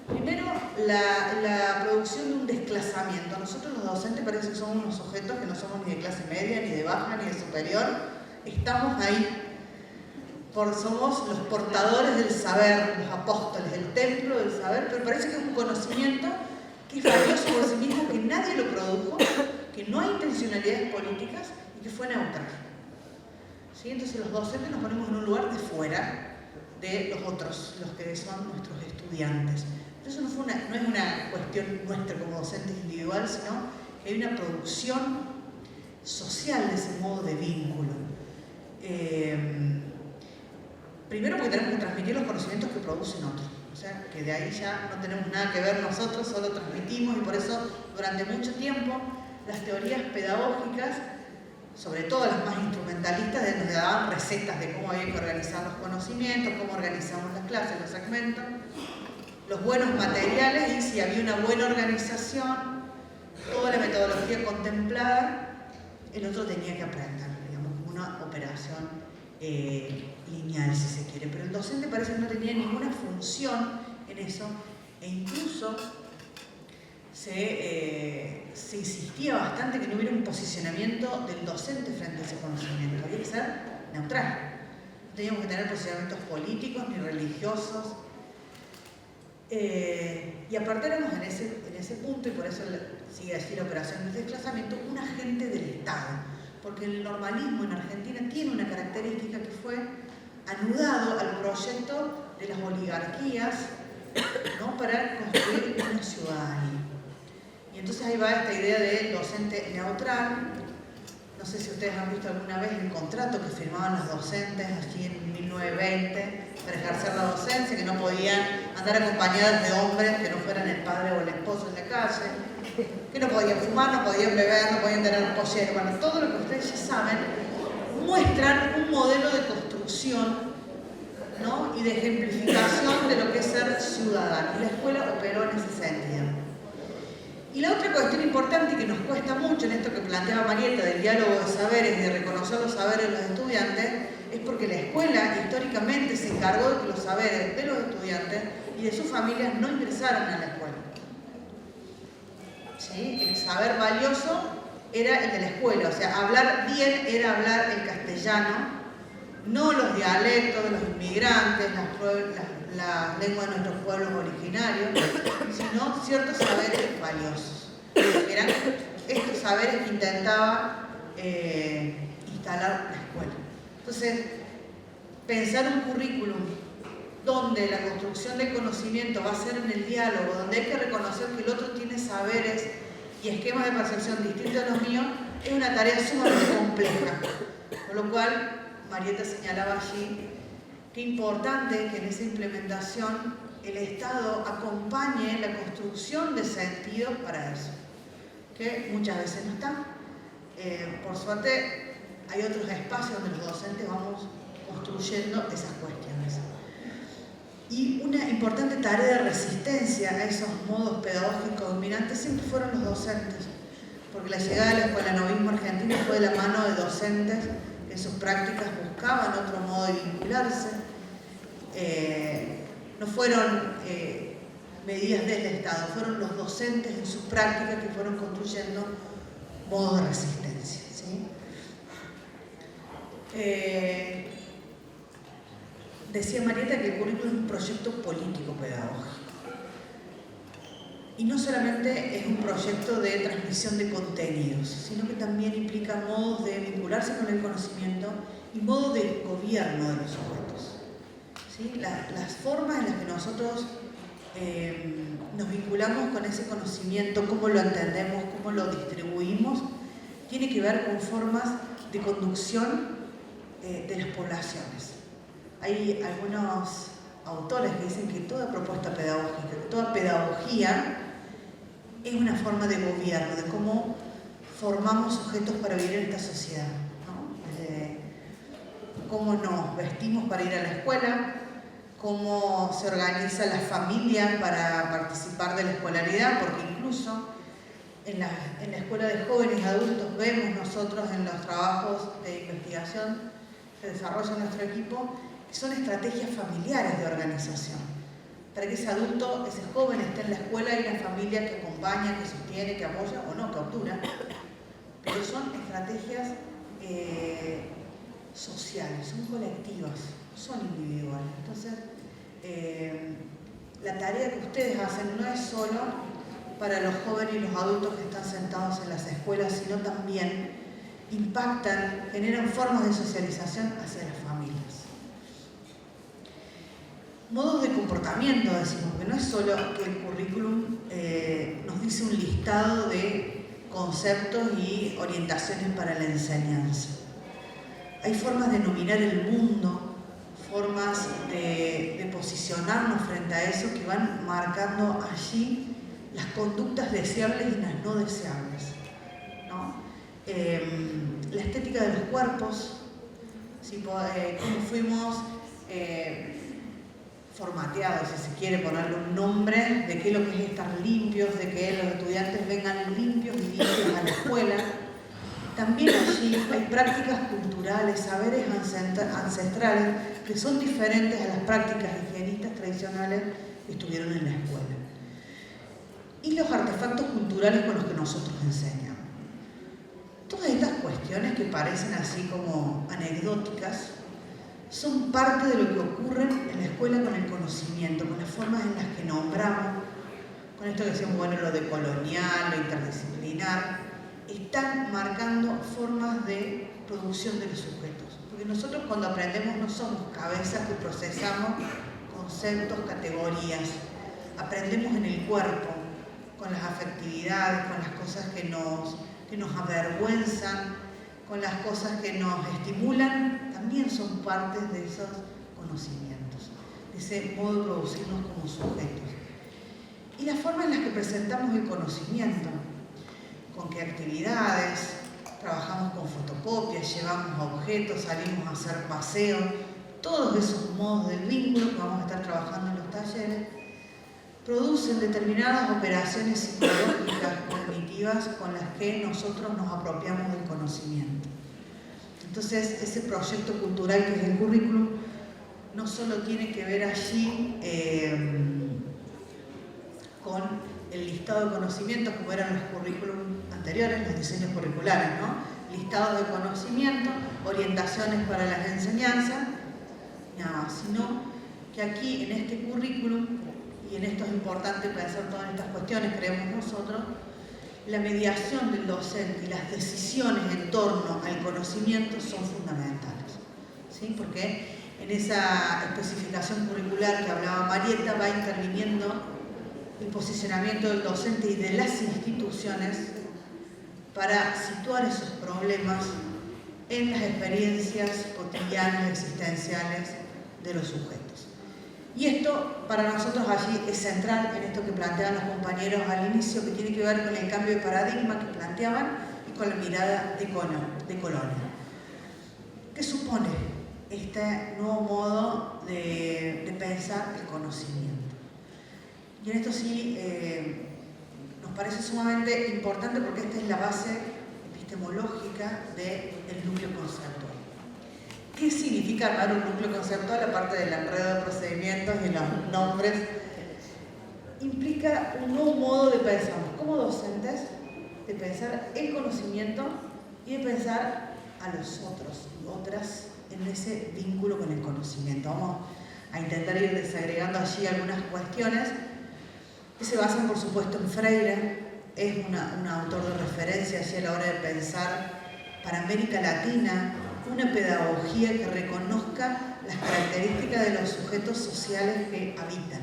Primero, la producción de un desclasamiento. Nosotros los docentes parece que somos unos sujetos que no somos ni de clase media, ni de baja, ni de superior. Estamos ahí. Somos los portadores del saber, los apóstoles, el templo del saber, pero parece que es un conocimiento que es valioso por sí mismo, que nadie lo produjo, que no hay intencionalidades políticas y que fue neutral. ¿Sí? Entonces los docentes nos ponemos en un lugar de fuera de los otros, los que son nuestros estudiantes. Eso no es una cuestión nuestra como docentes individual, sino que hay una producción social de ese modo de vínculo. Primero porque tenemos que transmitir los conocimientos que producen otros. O sea, que de ahí ya no tenemos nada que ver nosotros, solo transmitimos, y por eso durante mucho tiempo las teorías pedagógicas, sobre todo las más instrumentalistas, nos daban recetas de cómo había que organizar los conocimientos, cómo organizamos las clases, los segmentos, los buenos materiales, y si había una buena organización, toda la metodología contemplada, el otro tenía que aprender, digamos, como una operación lineal, si se quiere. Pero el docente parece que no tenía ninguna función en eso, e incluso se insistía bastante que no hubiera un posicionamiento del docente frente a ese conocimiento. Había que ser neutral. No teníamos que tener posicionamientos políticos ni religiosos. Y aparte éramos en ese punto, y por eso sigue así la operación de desplazamiento, un agente del Estado. Porque el normalismo en Argentina tiene una característica que fue anudado al proyecto de las oligarquías, ¿no? Para construir una ciudadanía. Y entonces ahí va esta idea del docente neutral. No sé si ustedes han visto alguna vez el contrato que firmaban los docentes aquí en 1920 para ejercer la docencia, que no podían andar acompañadas de hombres que no fueran el padre o el esposo en la calle, que no podían fumar, no podían beber, no podían tener pollero. Bueno, todo lo que ustedes ya saben muestran un modelo de construcción, ¿no? Y de ejemplificación de lo que es ser ciudadano. Y la escuela operó en ese sentido. Y la otra cuestión importante que nos cuesta mucho en esto que planteaba Marieta del diálogo de saberes y de reconocer los saberes de los estudiantes, es porque la escuela históricamente se encargó de que los saberes de los estudiantes y de sus familias no ingresaran a la escuela. ¿Sí? El saber valioso era el de la escuela, o sea, hablar bien era hablar el castellano, no los dialectos de los inmigrantes, la lengua de nuestros pueblos originarios, sino ciertos saberes valiosos. Eran estos saberes que intentaba instalar la escuela. Entonces, pensar un currículum donde la construcción del conocimiento va a ser en el diálogo, donde hay que reconocer que el otro tiene saberes y esquemas de percepción distintos a los míos, es una tarea sumamente compleja. Con lo cual, Marieta señalaba allí que es importante que en esa implementación el Estado acompañe la construcción de sentidos para eso, que muchas veces no está. Por suerte, hay otros espacios donde los docentes vamos construyendo esas cuestiones. Y una importante tarea de resistencia a esos modos pedagógicos dominantes siempre fueron los docentes, porque la llegada de la escuela novismo argentino fue de la mano de docentes que en sus prácticas buscaban otro modo de vincularse. No fueron medidas del Estado, fueron los docentes en sus prácticas que fueron construyendo modos de resistencia, ¿sí? Decía Marieta que el currículum es un proyecto político-pedagógico. Y no solamente es un proyecto de transmisión de contenidos, sino que también implica modos de vincularse con el conocimiento y modos de gobierno de los sujetos. ¿Sí? Las formas en las que nosotros nos vinculamos con ese conocimiento, cómo lo entendemos, cómo lo distribuimos, tiene que ver con formas de conducción de las poblaciones. Hay algunos autores que dicen que toda propuesta pedagógica, toda pedagogía es una forma de gobierno, de cómo formamos sujetos para vivir en esta sociedad, ¿no? Cómo nos vestimos para ir a la escuela, cómo se organiza la familia para participar de la escolaridad, porque incluso en la escuela de jóvenes y adultos vemos nosotros en los trabajos de investigación que desarrolla nuestro equipo, que son estrategias familiares de organización, para que ese adulto, ese joven esté en la escuela y la familia que acompaña, que sostiene, que apoya o no, que obtura, pero son estrategias sociales, son colectivas, son individuales. Entonces, la tarea que ustedes hacen no es solo para los jóvenes y los adultos que están sentados en las escuelas, sino también impactan, generan formas de socialización hacia las familias. Modos de comportamiento, decimos, que no es solo que el currículum nos dice un listado de conceptos y orientaciones para la enseñanza. Hay formas de nominar el mundo, formas de posicionarnos frente a eso que van marcando allí las conductas deseables y las no deseables, ¿no? La estética de los cuerpos, ¿sí? Cómo fuimos formateados, si se quiere ponerle un nombre, de qué es lo que es estar limpios, de que los estudiantes vengan limpios y limpios a la escuela. También allí hay prácticas culturales, saberes ancestrales que son diferentes a las prácticas higienistas tradicionales que estuvieron en la escuela. Y los artefactos culturales con los que nosotros enseñamos. Todas estas cuestiones que parecen así como anecdóticas son parte de lo que ocurre en la escuela con el conocimiento, con las formas en las que nombramos, con esto que decíamos, bueno, lo de colonial, lo interdisciplinar, están marcando formas de producción de los sujetos. Porque nosotros cuando aprendemos no somos cabezas que procesamos conceptos, categorías. Aprendemos en el cuerpo, con las afectividades, con las cosas que nos avergüenzan, con las cosas que nos estimulan, también son partes de esos conocimientos, de ese modo de producirnos como sujetos. Y la forma en la que presentamos el conocimiento, con qué actividades, trabajamos con fotocopias, llevamos objetos, salimos a hacer paseos, todos esos modos de vínculo que vamos a estar trabajando en los talleres, producen determinadas operaciones psicológicas, cognitivas, con las que nosotros nos apropiamos del conocimiento. Entonces, ese proyecto cultural que es el currículum, no solo tiene que ver allí con el listado de conocimientos, como eran los currículum anteriores, los diseños curriculares, ¿no? Listados de conocimientos, orientaciones para las enseñanzas, nada, sino que aquí en este currículum, y en esto es importante pensar todas estas cuestiones, creemos nosotros, la mediación del docente y las decisiones en torno al conocimiento son fundamentales, ¿sí? Porque en esa especificación curricular que hablaba Marieta va interviniendo el posicionamiento del docente y de las instituciones para situar esos problemas en las experiencias cotidianas, existenciales de los sujetos. Y esto para nosotros allí es central en esto que planteaban los compañeros al inicio, que tiene que ver con el cambio de paradigma que planteaban y con la mirada de Colonia. ¿Qué supone este nuevo modo de pensar el conocimiento? Y en esto sí nos parece sumamente importante porque esta es la base epistemológica del núcleo conceptual. ¿Qué significa armar un núcleo conceptual aparte del enredo de procedimientos y los nombres? Implica un nuevo modo de pensar como docentes, de pensar el conocimiento y de pensar a los otros y otras en ese vínculo con el conocimiento. Vamos a intentar ir desagregando allí algunas cuestiones que se basan, por supuesto, en Freire. Es un autor de referencia allí a la hora de pensar para América Latina una pedagogía que reconozca las características de los sujetos sociales que habitan.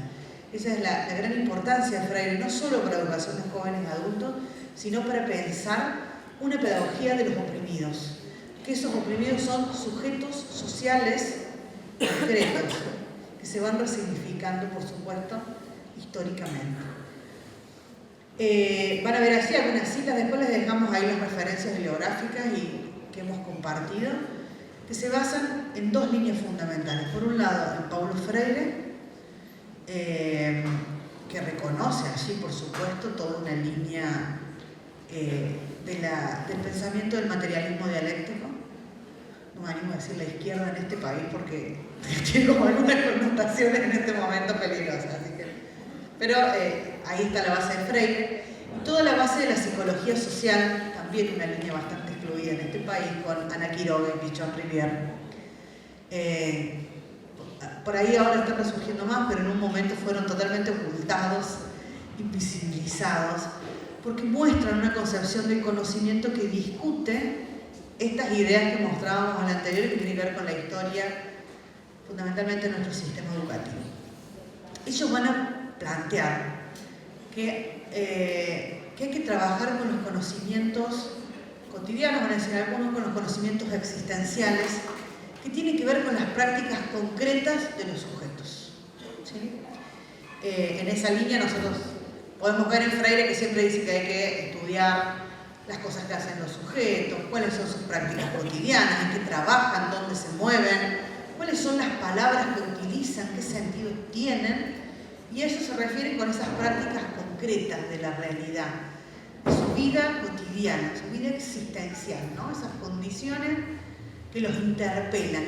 Esa es la gran importancia de Freire, no solo para educación de jóvenes y adultos, sino para pensar una pedagogía de los oprimidos. Que esos oprimidos son sujetos sociales concretos, que se van resignificando, por supuesto, históricamente. Van a ver así algunas citas, después les dejamos ahí las referencias bibliográficas que hemos compartido, que se basan en dos líneas fundamentales. Por un lado, en Paulo Freire, que reconoce allí, por supuesto, toda una línea del pensamiento del materialismo dialéctico. No me animo a decir la izquierda en este país porque tiene como algunas connotaciones en este momento peligrosas. Pero ahí está la base de Freire. Toda la base de la psicología social, también una línea bastante excluida en este país, con Ana Quiroga y Pichon Rivière. Por ahí ahora están resurgiendo más, pero en un momento fueron totalmente ocultados, invisibilizados, porque muestran una concepción del conocimiento que discute estas ideas que mostrábamos en la anterior y que tienen que ver con la historia, fundamentalmente de nuestro sistema educativo. Ellos van a plantear que hay que trabajar con los conocimientos cotidianos, van a decir algunos con los conocimientos existenciales, que tienen que ver con las prácticas concretas de los sujetos. ¿Sí? En esa línea nosotros podemos ver en Freire que siempre dice que hay que estudiar las cosas que hacen los sujetos, cuáles son sus prácticas cotidianas, en qué trabajan, dónde se mueven, cuáles son las palabras que utilizan, qué sentido tienen, y eso se refiere con esas prácticas concretas de la realidad, de su vida cotidiana, su vida existencial, ¿no? Esas condiciones que los interpelan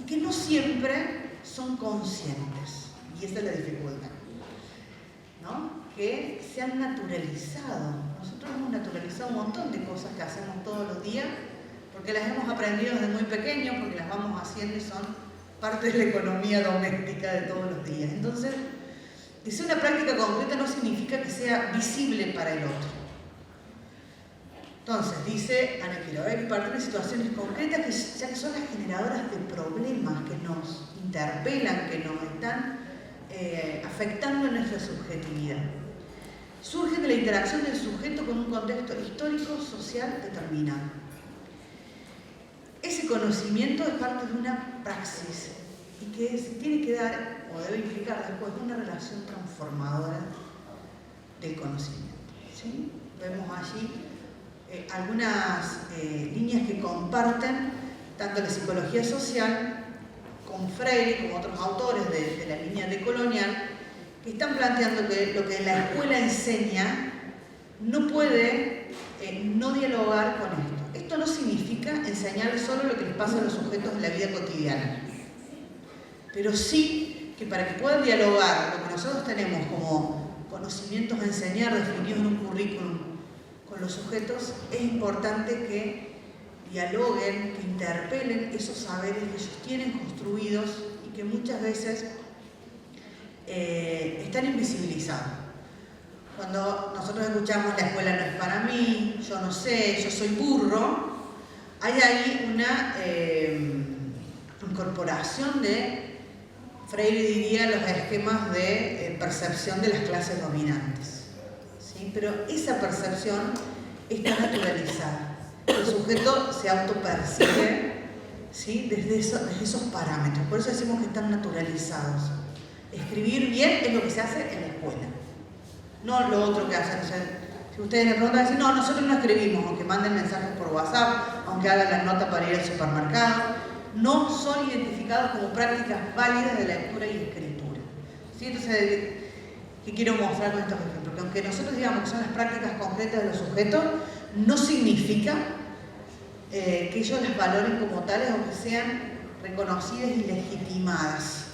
y que no siempre son conscientes, y esa es la dificultad, ¿no? Que se han naturalizado. Nosotros hemos naturalizado un montón de cosas que hacemos todos los días porque las hemos aprendido desde muy pequeños, porque las vamos haciendo y son parte de la economía doméstica de todos los días. Entonces, que sea una práctica concreta no significa que sea visible para el otro. Entonces, dice Ana Quiroga, que partir de situaciones concretas ya que son las generadoras de problemas que nos interpelan, que nos están afectando en nuestra subjetividad. Surge de la interacción del sujeto con un contexto histórico, social determinado. Ese conocimiento es parte de una praxis y que se tiene que dar, o debe implicar después, una relación transformadora del conocimiento. ¿Sí? Vemos allí algunas líneas que comparten tanto la psicología social con Freire, como otros autores de la línea decolonial, que están planteando que lo que la escuela enseña no puede no dialogar con esto. Esto no significa enseñar solo lo que les pasa a los sujetos en la vida cotidiana, pero sí que para que puedan dialogar lo que nosotros tenemos como conocimientos a enseñar definidos en un currículum con los sujetos, es importante que dialoguen, que interpelen esos saberes que ellos tienen construidos y que muchas veces están invisibilizados. Cuando nosotros escuchamos la escuela no es para mí, yo no sé, yo soy burro, hay ahí una incorporación de, Freire diría, los esquemas de percepción de las clases dominantes, ¿sí? Pero esa percepción está naturalizada. El sujeto se autopercibe, ¿sí? desde esos parámetros, por eso decimos que están naturalizados. Escribir bien es lo que se hace en la escuela, no lo otro que hacen. O sea, si ustedes le preguntan, dicen, no, nosotros no escribimos, aunque manden mensajes por WhatsApp, aunque hagan la nota para ir al supermercado, no son identificados como prácticas válidas de lectura y escritura. ¿Sí? Entonces, ¿qué quiero mostrar con estos ejemplos? Que aunque nosotros digamos que son las prácticas concretas de los sujetos, no significa que ellos las valoren como tales o que sean reconocidas y legitimadas.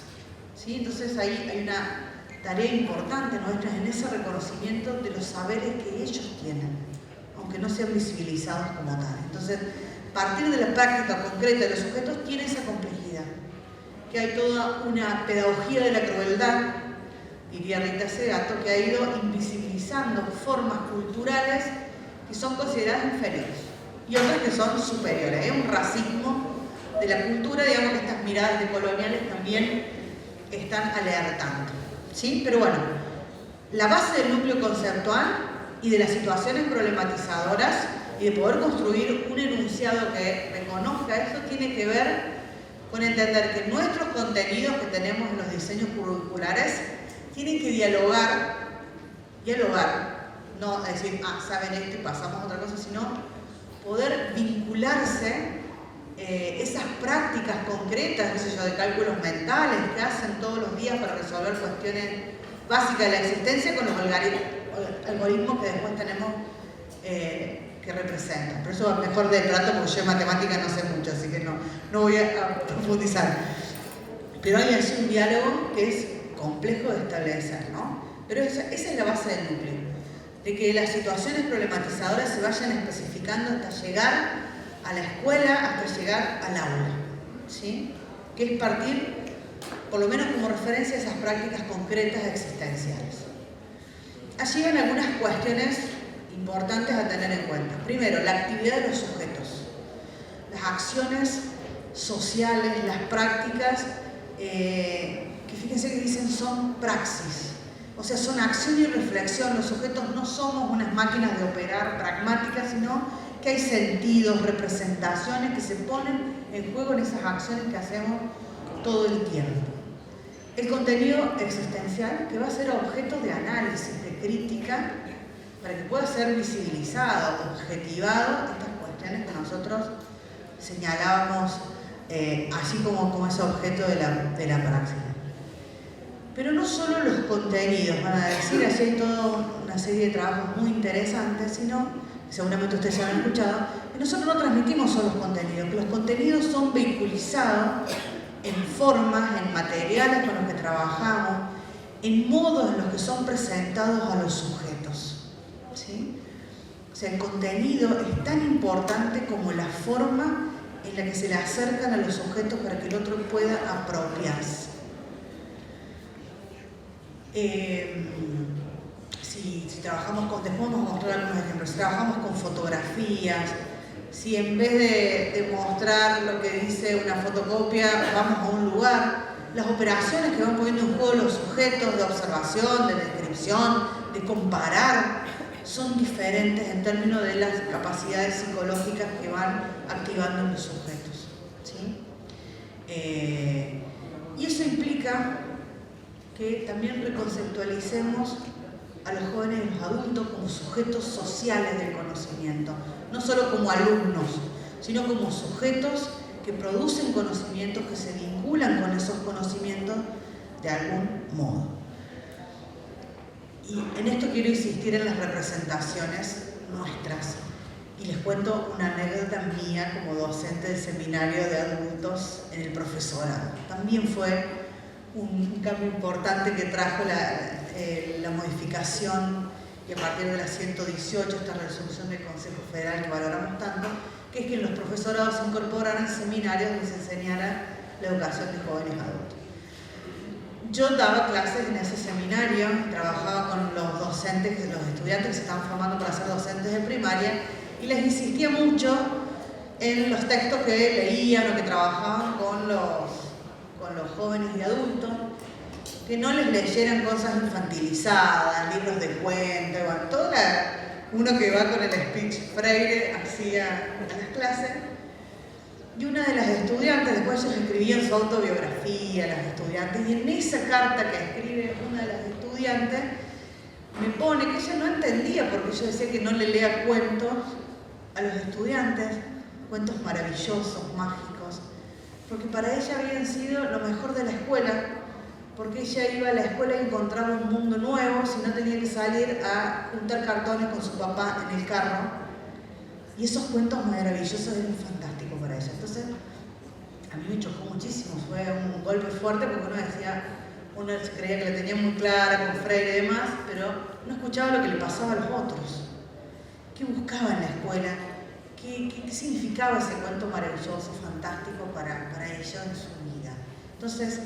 ¿Sí? Entonces ahí hay una tarea importante nuestra en ese reconocimiento de los saberes que ellos tienen, aunque no sean visibilizados como tales. Entonces, partir de la práctica concreta de los sujetos tiene esa complejidad, que hay toda una pedagogía de la crueldad, diría Rita Segato, que ha ido invisibilizando formas culturales que son consideradas inferiores y otras que son superiores. Es un racismo de la cultura, digamos que estas miradas decoloniales también están alertando, ¿sí? Pero bueno, la base del núcleo conceptual y de las situaciones problematizadoras y de poder construir un enunciado que reconozca eso tiene que ver con entender que nuestros contenidos que tenemos en los diseños curriculares tienen que dialogar, no decir, saben esto y pasamos a otra cosa, sino poder vincularse esas prácticas concretas, qué sé yo, de cálculos mentales que hacen todos los días para resolver cuestiones básicas de la existencia con los algoritmos que después tenemos que representan. Por eso mejor de trato, porque yo en matemática no sé mucho, así que no voy a profundizar. Pero hay así un diálogo que es complejo de establecer, ¿no? Pero esa es la base del núcleo, de que las situaciones problematizadoras se vayan especificando hasta llegar a la escuela, hasta llegar al aula, ¿sí? Que es partir, por lo menos como referencia, a esas prácticas concretas existenciales. Allí van algunas cuestiones importantes a tener en cuenta. Primero, la actividad de los sujetos, las acciones sociales, las prácticas, que fíjense que dicen son praxis, o sea, son acción y reflexión. Los sujetos no somos unas máquinas de operar pragmáticas, sino que hay sentidos, representaciones que se ponen en juego en esas acciones que hacemos todo el tiempo. El contenido existencial, que va a ser objeto de análisis, de crítica, para que pueda ser visibilizado, objetivado, estas cuestiones que nosotros señalábamos así como ese objeto de la praxis. Pero no solo los contenidos, van a decir, así hay toda una serie de trabajos muy interesantes, sino, seguramente ustedes ya han escuchado, que nosotros no transmitimos solo los contenidos, que los contenidos son vehiculizados en formas, en materiales con los que trabajamos, en modos en los que son presentados a los sujetos, ¿sí? O sea, el contenido es tan importante como la forma en la que se le acercan a los sujetos para que el otro pueda apropiarse. Si trabajamos con, después vamos a mostrar algunos ejemplos, si trabajamos con fotografías, si en vez de mostrar lo que dice una fotocopia vamos a un lugar, las operaciones que van poniendo en juego los sujetos de observación, de descripción, de comparar, son diferentes en términos de las capacidades psicológicas que van activando en los sujetos, ¿sí? Y eso implica que también reconceptualicemos a los jóvenes y los adultos como sujetos sociales del conocimiento, no solo como alumnos, sino como sujetos que producen conocimientos, que se vinculan con esos conocimientos de algún modo. Y en esto quiero insistir en las representaciones nuestras. Y les cuento una anécdota mía como docente del seminario de adultos en el profesorado. También fue un cambio importante que trajo la modificación, y a partir de la 118, esta resolución del Consejo Federal que valoramos tanto, que es que en los profesorados se incorporaran seminarios donde se enseñara la educación de jóvenes adultos. yo daba clases en ese seminario, trabajaba con los docentes, los estudiantes que se estaban formando para ser docentes de primaria, y les insistía mucho en los textos que leían o que trabajaban con los jóvenes y adultos, que no les leyeran cosas infantilizadas, libros de cuentos, bueno, uno que va con el speech Freire hacía a las clases. Y una de las estudiantes, después ellos escribían su autobiografía, las estudiantes, y en esa carta que escribe una de las estudiantes, me pone que ella no entendía, porque yo decía que no le lea cuentos a los estudiantes, cuentos maravillosos, mágicos, porque para ella habían sido lo mejor de la escuela, porque ella iba a la escuela y encontraba un mundo nuevo, si no tenía que salir a juntar cartones con su papá en el carro, y esos cuentos maravillosos eran fantásticos para ella. Entonces, a mí me chocó muchísimo, fue un golpe fuerte, porque uno creía que la tenía muy clara con Freire y demás, pero no escuchaba lo que le pasaba a los otros. ¿Qué buscaba en la escuela? ¿Qué significaba ese cuento maravilloso, fantástico para ella en su vida? Entonces,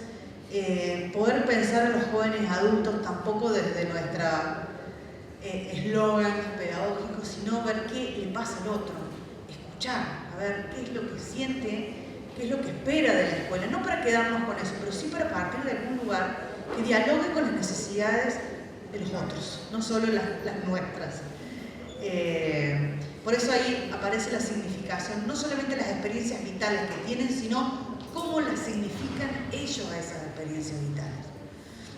poder pensar en los jóvenes adultos tampoco desde nuestra eslogan pedagógico, sino ver qué le pasa al otro, escuchar, a ver qué es lo que siente, qué es lo que espera de la escuela, no para quedarnos con eso, pero sí para partir de algún lugar que dialogue con las necesidades de los otros, no solo las nuestras. Por eso ahí aparece la significación, no solamente las experiencias vitales que tienen, sino cómo las significan ellos a esas experiencias vitales.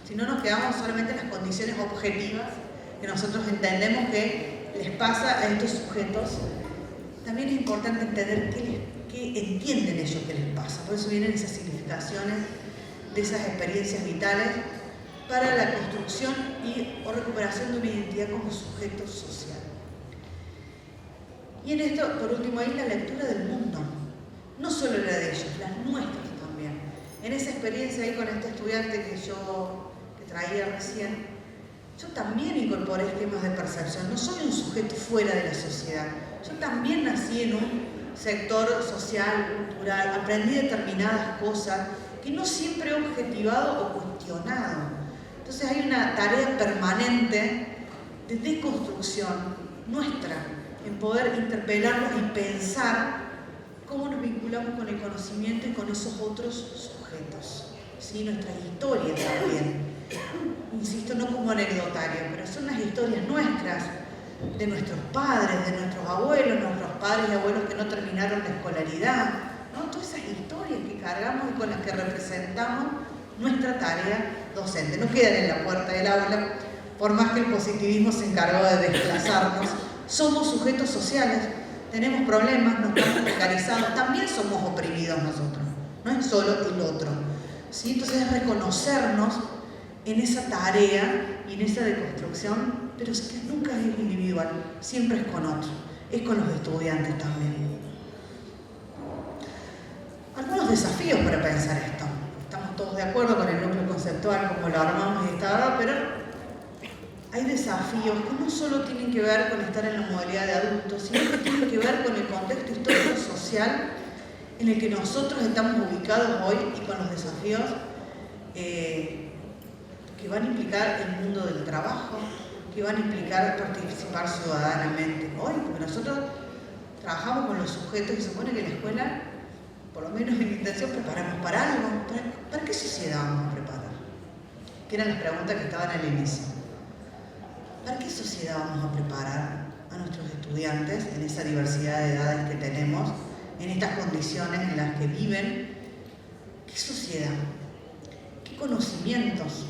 Si no nos quedamos solamente en las condiciones objetivas que nosotros entendemos que les pasa a estos sujetos, también es importante entender qué entienden ellos que les pasa. Por eso vienen esas significaciones de esas experiencias vitales para la construcción o recuperación de una identidad como sujeto social. Y en esto, por último, ahí la lectura del mundo, no solo la de ellos, las nuestras también. En esa experiencia ahí con este estudiante que traía recién, yo también incorporé esquemas de percepción, no soy un sujeto fuera de la sociedad, yo también nací en un sector social, cultural, aprendí determinadas cosas que no siempre he objetivado o cuestionado. Entonces hay una tarea permanente de deconstrucción nuestra, en poder interpelarnos y pensar cómo nos vinculamos con el conocimiento y con esos otros sujetos, ¿sí? Nuestra historia también. Insisto, no como anecdotario, pero son las historias nuestras, de nuestros padres, de nuestros abuelos, nuestros padres y abuelos que no terminaron la escolaridad, ¿no? Todas esas historias que cargamos y con las que representamos nuestra tarea docente. No quedan en la puerta del aula, por más que el positivismo se encargó de desplazarnos. Somos sujetos sociales, tenemos problemas, no estamos precarizados, también somos oprimidos nosotros, no es solo el otro, ¿sí? Entonces es reconocernos en esa tarea y en esa deconstrucción, pero es que nunca es individual, siempre es con otro, es con los estudiantes también. Algunos desafíos para pensar esto. Estamos todos de acuerdo con el núcleo conceptual, como lo armamos y estaba, pero hay desafíos que no solo tienen que ver con estar en la modalidad de adultos, sino que tienen que ver con el contexto histórico-social en el que nosotros estamos ubicados hoy y con los desafíos que van a implicar el mundo del trabajo, que van a implicar participar ciudadanamente hoy, porque nosotros trabajamos con los sujetos y se supone que en la escuela, por lo menos en mi intención, preparamos para algo. ¿Para qué sociedad vamos a preparar? Que eran las preguntas que estaban al inicio. ¿Para qué sociedad vamos a preparar a nuestros estudiantes en esa diversidad de edades que tenemos, en estas condiciones en las que viven? ¿Qué sociedad? ¿Qué conocimientos?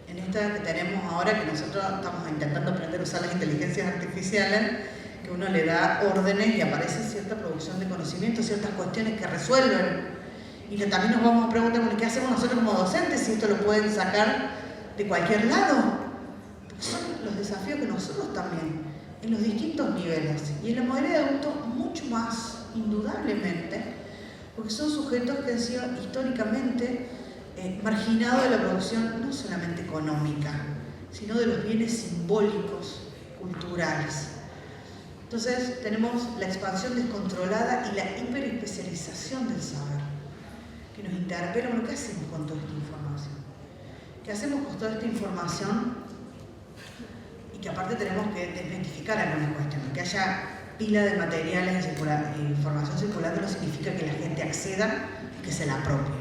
En esta que tenemos ahora, que nosotros estamos intentando aprender a usar las inteligencias artificiales, que uno le da órdenes y aparece cierta producción de conocimiento, ciertas cuestiones que resuelven. Y también nos vamos a preguntar, bueno, ¿qué hacemos nosotros como docentes si esto lo pueden sacar de cualquier lado? Porque son los desafíos que nosotros también, en los distintos niveles. Y en la modalidad de adultos mucho más, indudablemente, porque son sujetos que han sido históricamente marginados de la producción no solamente económica, sino de los bienes simbólicos, culturales. Entonces tenemos la expansión descontrolada y la hiperespecialización del saber, que nos interpela, bueno, ¿qué hacemos con toda esta información? ¿Qué hacemos con toda esta información? Y que aparte tenemos que desmitificar algunas cuestiones. Que haya pila de materiales y información circulando no significa que la gente acceda y que se la apropie,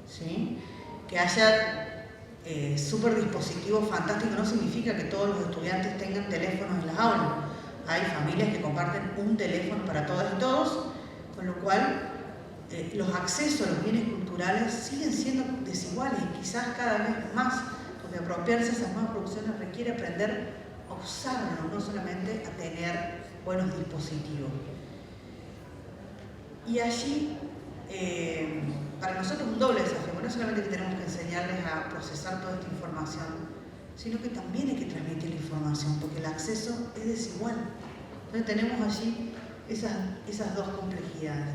¿sí? Que haya super dispositivos fantásticos no significa que todos los estudiantes tengan teléfonos en las aulas. Hay familias que comparten un teléfono para todas y todos, con lo cual los accesos a los bienes culturales siguen siendo desiguales y quizás cada vez más, porque apropiarse de esas nuevas producciones requiere aprender a usarlos, no solamente a tener buenos dispositivos. Y allí, para nosotros un doble desafío, no solamente que tenemos que enseñarles a procesar toda esta información, sino que también hay que transmitir la información, porque el acceso es desigual. Entonces tenemos allí esas dos complejidades.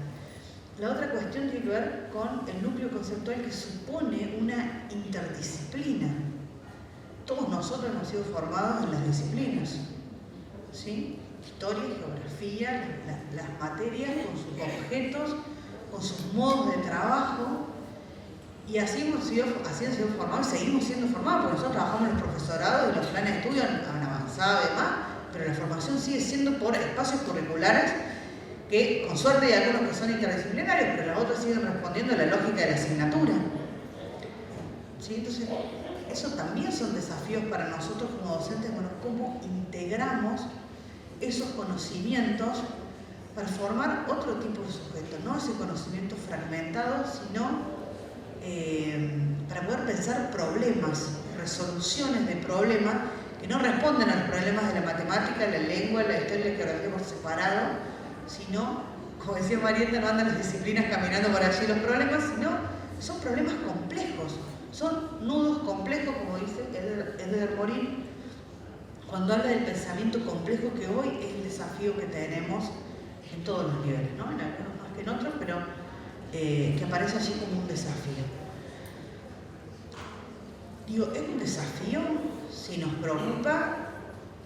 La otra cuestión tiene que ver con el núcleo conceptual que supone una interdisciplina. Todos nosotros hemos sido formados en las disciplinas, ¿sí? Historia, geografía, las materias con sus objetos, con sus modos de trabajo, y así han sido formados y seguimos siendo formados, porque nosotros trabajamos en el profesorado y los planes de estudio han avanzado y demás, pero la formación sigue siendo por espacios curriculares que con suerte hay algunos que son interdisciplinarios, pero las otras siguen respondiendo a la lógica de la asignatura, ¿sí? Entonces, eso también son desafíos para nosotros como docentes, bueno, cómo integramos esos conocimientos para formar otro tipo de sujeto, no ese conocimiento fragmentado, sino para poder pensar problemas, resoluciones de problemas que no responden a los problemas de la matemática, la lengua, la historia y la geografía por separado, sino, como decía Marieta, no andan las disciplinas caminando por allí los problemas, sino son problemas complejos, son nudos complejos, como dice Edgar Morin, cuando habla del pensamiento complejo, que hoy es el desafío que tenemos en todos los niveles, ¿no? En algunos más que en otros, pero que aparece allí como un desafío. Digo, es un desafío si nos preocupa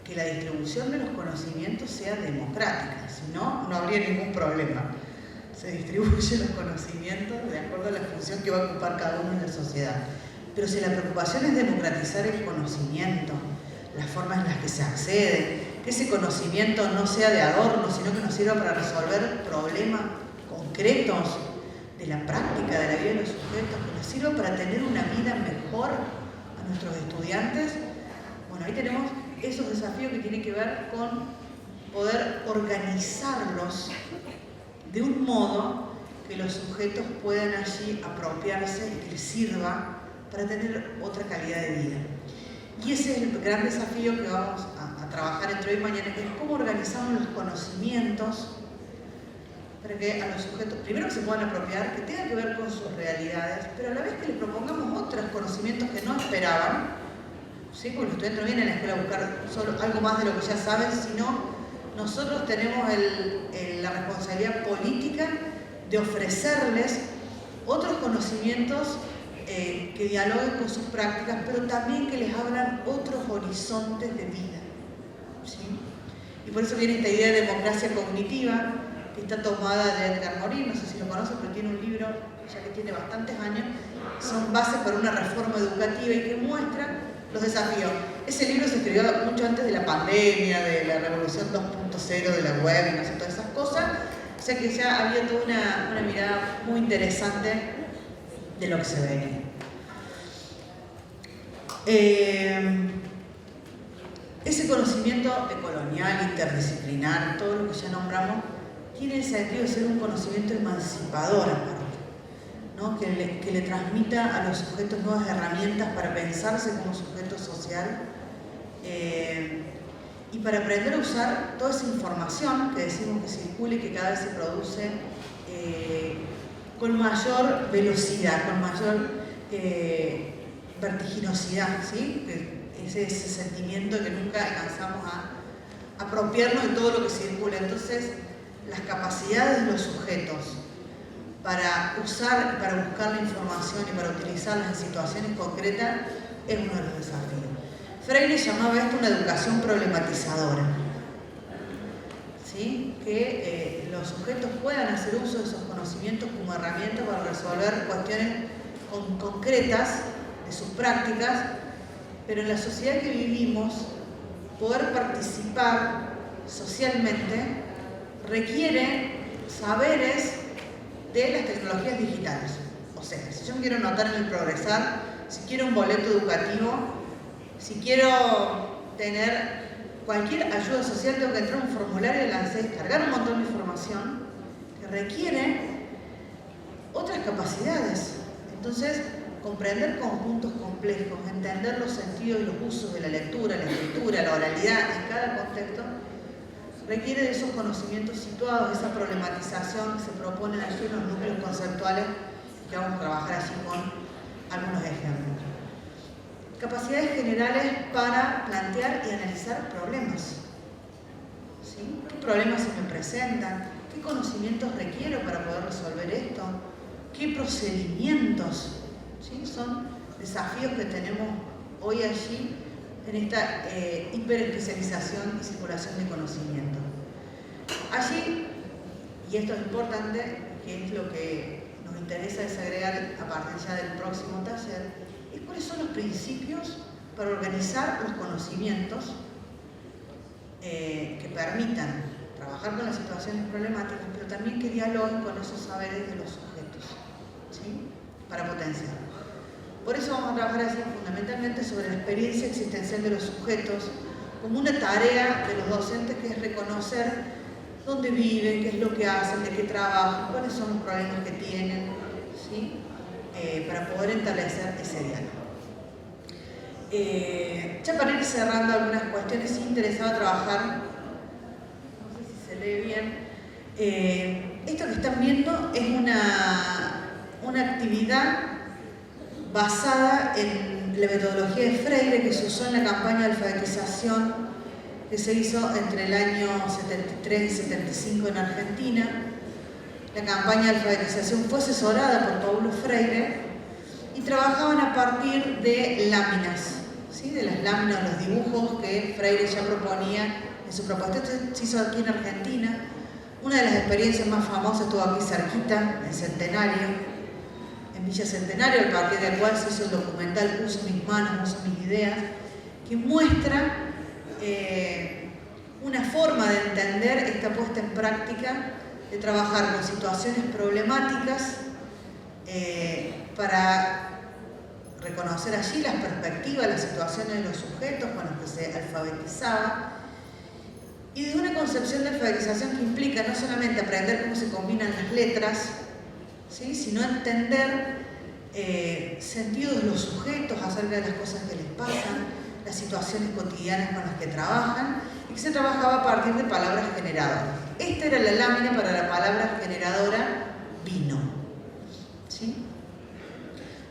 que la distribución de los conocimientos sea democrática, si no, no habría ningún problema. Se distribuyen los conocimientos de acuerdo a la función que va a ocupar cada uno en la sociedad. Pero si la preocupación es democratizar el conocimiento, las formas en las que se accede, que ese conocimiento no sea de adorno, sino que nos sirva para resolver problemas concretos de la práctica de la vida de los sujetos, que nos sirva para tener una vida mejor a nuestros estudiantes. Bueno, ahí tenemos esos desafíos que tienen que ver con poder organizarlos de un modo que los sujetos puedan allí apropiarse y que les sirva para tener otra calidad de vida. Y ese es el gran desafío que vamos a trabajar entre hoy y mañana, que es cómo organizamos los conocimientos para que a los sujetos, primero que se puedan apropiar, que tengan que ver con sus realidades, pero a la vez que les propongamos otros conocimientos que no esperaban, ¿sí? Porque los estudiantes no vienen a la escuela a buscar solo algo más de lo que ya saben, sino nosotros tenemos la responsabilidad política de ofrecerles otros conocimientos que dialoguen con sus prácticas, pero también que les abran otros horizontes de vida, ¿sí? Y por eso viene esta idea de democracia cognitiva, que está tomada de Edgar Morin, no sé si lo conocen, pero tiene un libro, ya que tiene bastantes años, son bases para una reforma educativa y que muestra los desafíos. Ese libro se escribió mucho antes de la pandemia, de la revolución 2.0 de la web y no sé, todas esas cosas, o sea que ya había toda una mirada muy interesante de lo que se venía. Ese conocimiento decolonial, interdisciplinar, todo lo que ya nombramos, tiene el sentido de ser un conocimiento emancipador aparte, ¿no? Que le transmita a los sujetos nuevas herramientas para pensarse como sujeto social y para aprender a usar toda esa información que decimos que circula y que cada vez se produce con mayor velocidad, con mayor vertiginosidad, ¿sí? Ese sentimiento que nunca alcanzamos a apropiarnos de todo lo que circula. Entonces, las capacidades de los sujetos para usar y para buscar la información y para utilizarlas en situaciones concretas es uno de los desafíos. Freire llamaba esto una educación problematizadora, ¿sí? Que los sujetos puedan hacer uso de esos conocimientos como herramientas para resolver cuestiones concretas de sus prácticas, pero en la sociedad que vivimos, poder participar socialmente requiere saberes de las tecnologías digitales. O sea, si yo me quiero anotar en el Progresar, si quiero un boleto educativo, si quiero tener cualquier ayuda social, tengo que entrar a un formulario de la ANSES, descargar un montón de información que requiere otras capacidades. Entonces, comprender conjuntos complejos, entender los sentidos y los usos de la lectura, la escritura, la oralidad en cada contexto, requiere de esos conocimientos situados, esa problematización que se proponen allí en los núcleos conceptuales, que vamos a trabajar allí con algunos ejemplos. Capacidades generales para plantear y analizar problemas. ¿Sí? ¿Qué problemas se me presentan? ¿Qué conocimientos requiero para poder resolver esto? ¿Qué procedimientos? ¿Sí? Son desafíos que tenemos hoy allí en esta hiperespecialización y circulación de conocimiento. Allí, y esto es importante, que es lo que nos interesa desagregar a partir ya del próximo taller, es cuáles son los principios para organizar los conocimientos que permitan trabajar con las situaciones problemáticas, pero también que dialoguen con esos saberes de los sujetos, ¿sí? Para potenciar. Por eso vamos a trabajar así fundamentalmente sobre la experiencia existencial de los sujetos, como una tarea de los docentes que es reconocer dónde viven, qué es lo que hacen, de qué trabajan, cuáles son los problemas que tienen, ¿sí? Para poder establecer ese diálogo. Ya para ir cerrando algunas cuestiones, sí interesaba trabajar, no sé si se lee bien, esto que están viendo es una actividad basada en la metodología de Freire que se usó en la campaña de alfabetización que se hizo entre el año 73 y 75 en Argentina. La campaña de alfabetización fue asesorada por Paulo Freire y trabajaban a partir de láminas, ¿sí? De las láminas, los dibujos que Freire ya proponía en su propuesta. Esto se hizo aquí en Argentina. Una de las experiencias más famosas estuvo aquí cerquita, en Centenario, en Villa Centenario, a partir del cual se hizo el documental Uso mis manos, uso mis ideas, que muestra una forma de entender esta puesta en práctica, de trabajar con situaciones problemáticas para reconocer allí las perspectivas, las situaciones de los sujetos con los que se alfabetizaba, y de una concepción de alfabetización que implica no solamente aprender cómo se combinan las letras, ¿sí? Sino entender sentidos de los sujetos acerca de las cosas que les pasan, las situaciones cotidianas con las que trabajan, y que se trabajaba a partir de palabras generadoras. Esta era la lámina para la palabra generadora vino. ¿Sí?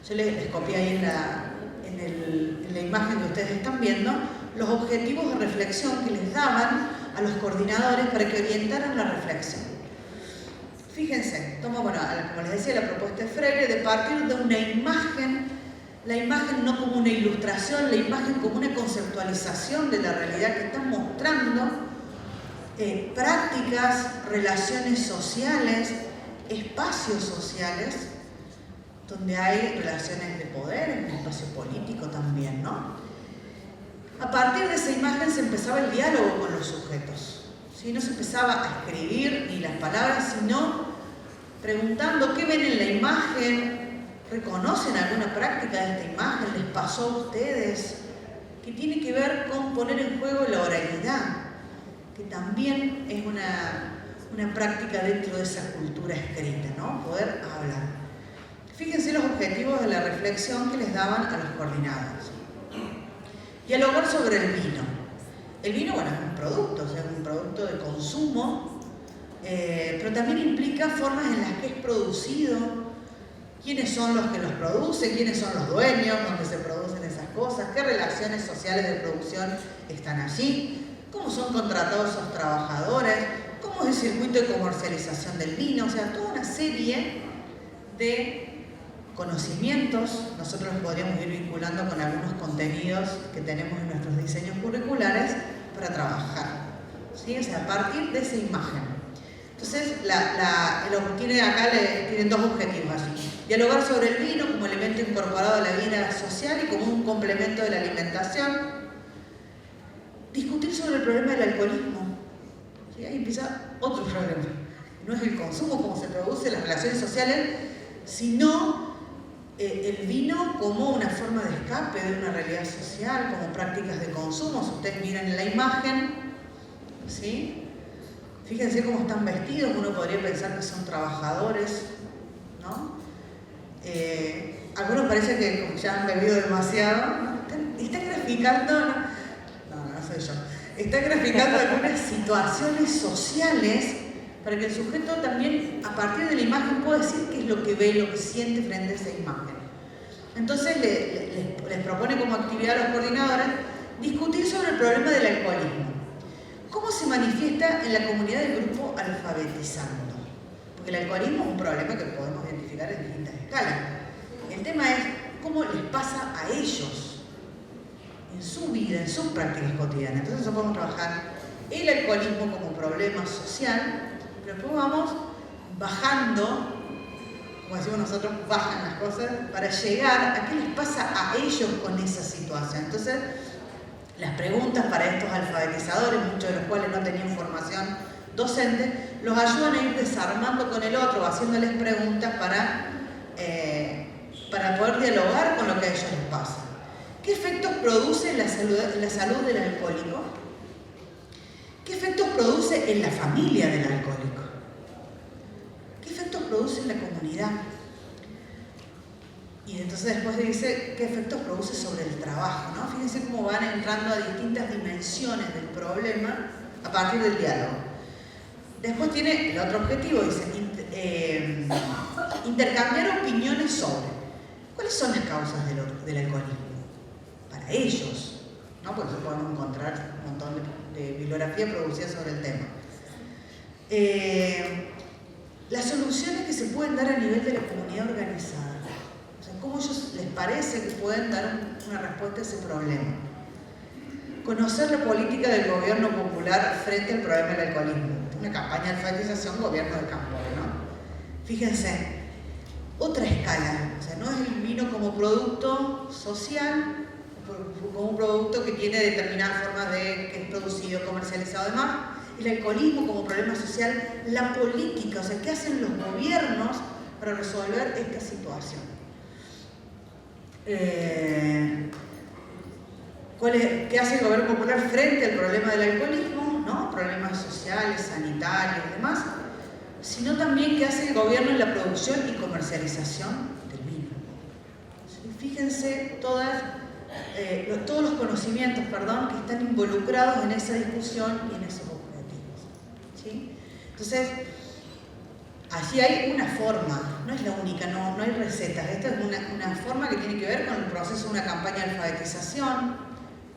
Yo les copié ahí en la imagen que ustedes están viendo los objetivos de reflexión que les daban a los coordinadores para que orientaran la reflexión. Fíjense, tomo, bueno, como les decía, la propuesta de Freire de partir de una imagen, la imagen no como una ilustración, la imagen como una conceptualización de la realidad que están mostrando, prácticas, relaciones sociales, espacios sociales, donde hay relaciones de poder, en el espacio político también, ¿no? A partir de esa imagen se empezaba el diálogo con los sujetos, ¿sí? No se empezaba a escribir ni las palabras, sino preguntando qué ven en la imagen, reconocen alguna práctica de esta imagen, les pasó a ustedes, que tiene que ver con poner en juego la oralidad, que también es una práctica dentro de esa cultura escrita, ¿no? Poder hablar. Fíjense los objetivos de la reflexión que les daban a los coordinados. Dialogar sobre el vino. El vino, bueno, es un producto, o sea, es un producto de consumo, pero también implica formas en las que es producido, quiénes son los que los producen, quiénes son los dueños, dónde se producen esas cosas, qué relaciones sociales de producción están allí, cómo son contratados esos trabajadores, cómo es el circuito de comercialización del vino, o sea, toda una serie de conocimientos. Nosotros los podríamos ir vinculando con algunos contenidos que tenemos en nuestros diseños curriculares para trabajar, ¿sí? O sea, a partir de esa imagen. Entonces, tienen dos objetivos allí. Dialogar sobre el vino como elemento elemento incorporado a la vida social y como un complemento de la alimentación. Discutir sobre el problema del alcoholismo. ¿Sí? Ahí empieza otro problema. No es el consumo, como se produce, las relaciones sociales, sino el vino como una forma de escape de una realidad social, como prácticas de consumo. Si ustedes miran la imagen, ¿sí? Fíjense cómo están vestidos, uno podría pensar que son trabajadores, ¿no? Algunos parece que como ya han bebido demasiado, están graficando, no soy yo, están graficando algunas situaciones sociales para que el sujeto también, a partir de la imagen, pueda decir qué es lo que ve, lo que siente frente a esa imagen. Entonces les propone como actividad a los coordinadores discutir sobre el problema del alcoholismo. ¿Cómo se manifiesta en la comunidad del grupo alfabetizando? Porque el alcoholismo es un problema que podemos identificar en distintas escalas. El tema es cómo les pasa a ellos en su vida, en sus prácticas cotidianas. Entonces nosotros podemos trabajar el alcoholismo como problema social, pero después vamos bajando, como decimos nosotros, bajan las cosas, para llegar a qué les pasa a ellos con esa situación. Entonces, las preguntas para estos alfabetizadores, muchos de los cuales no tenían formación docente, los ayudan a ir desarmando con el otro, haciéndoles preguntas para poder dialogar con lo que a ellos les pasa. ¿Qué efectos produce en la salud del alcohólico? ¿Qué efectos produce en la familia del alcohólico? ¿Qué efectos produce en la comunidad? Y entonces después dice qué efectos produce sobre el trabajo, ¿no? Fíjense cómo van entrando a distintas dimensiones del problema a partir del diálogo. Después tiene el otro objetivo, dice intercambiar opiniones sobre cuáles son las causas del alcoholismo para ellos, ¿no? Por eso podemos encontrar un montón de bibliografía producida sobre el tema. Las soluciones que se pueden dar a nivel de la comunidad organizada. O sea, cómo a ellos les parece que pueden dar una respuesta a ese problema. Conocer la política del gobierno popular frente al problema del alcoholismo. Una campaña de alfabetización, gobierno de campo, ¿no? Fíjense, otra escala. O sea, no es el vino como producto social, como un producto que tiene determinadas formas de que es producido, comercializado y demás. El alcoholismo como problema social, la política, o sea, ¿qué hacen los gobiernos para resolver esta situación? ¿Qué hace el gobierno popular frente al problema del alcoholismo? ¿No? Problemas sociales, sanitarios y demás. Sino también qué hace el gobierno en la producción y comercialización del vino. ¿Sí? Fíjense todos los conocimientos, que están involucrados en esa discusión y en esos objetivos. ¿Sí? Entonces, allí hay una forma, no es la única, no hay recetas. Esta es una forma que tiene que ver con el proceso de una campaña de alfabetización